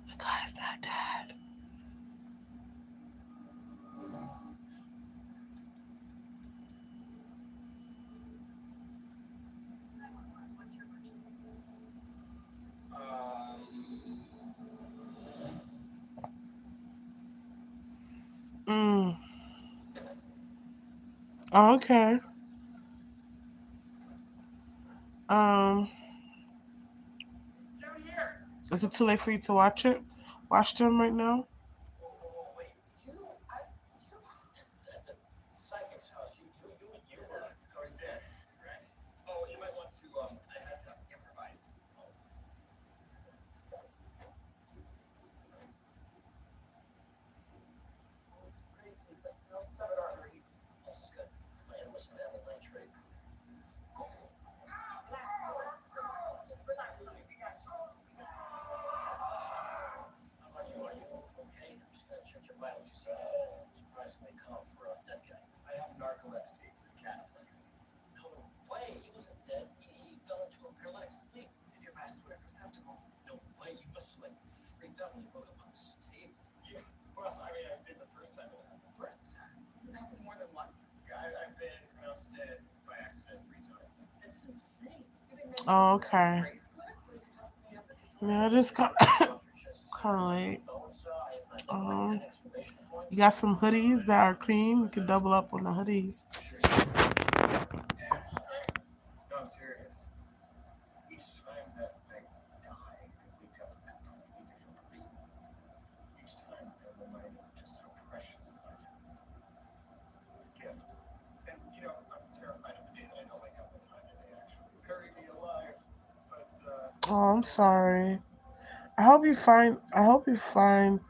Speaker 1: the guy's not dead. Mm. Oh, okay. Um, is it too late for you to watch it? Watch them right now. Oh, okay. Yeah, it is kind of late. Um, you got some hoodies that are clean. You can double up on the hoodies. Oh, I'm sorry. I hope you find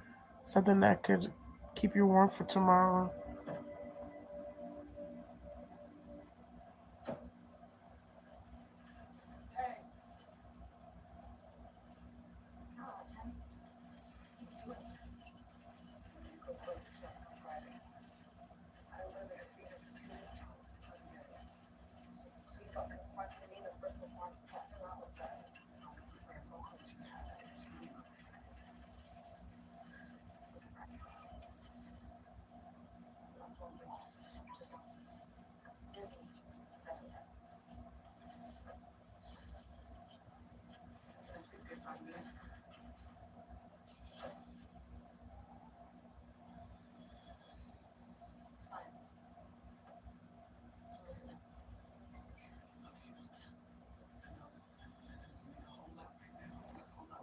Speaker 1: something that could keep you warm for tomorrow.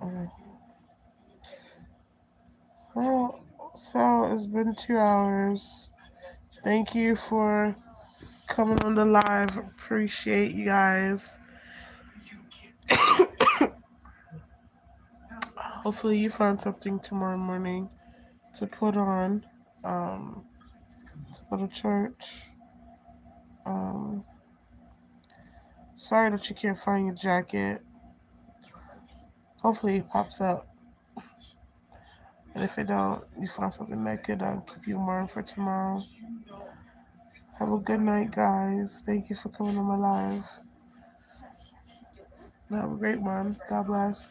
Speaker 1: Mm. Well, so it's been 2 hours. Thank you for coming on the live. Appreciate you guys. Hopefully, you find something tomorrow morning to put on, um, to go to church. Um, Sorry that you can't find your jacket. Hopefully, it pops up. And if it don't, you find something that could keep you warm for tomorrow. Have a good night, guys. Thank you for coming on my live. Have a great one. God bless.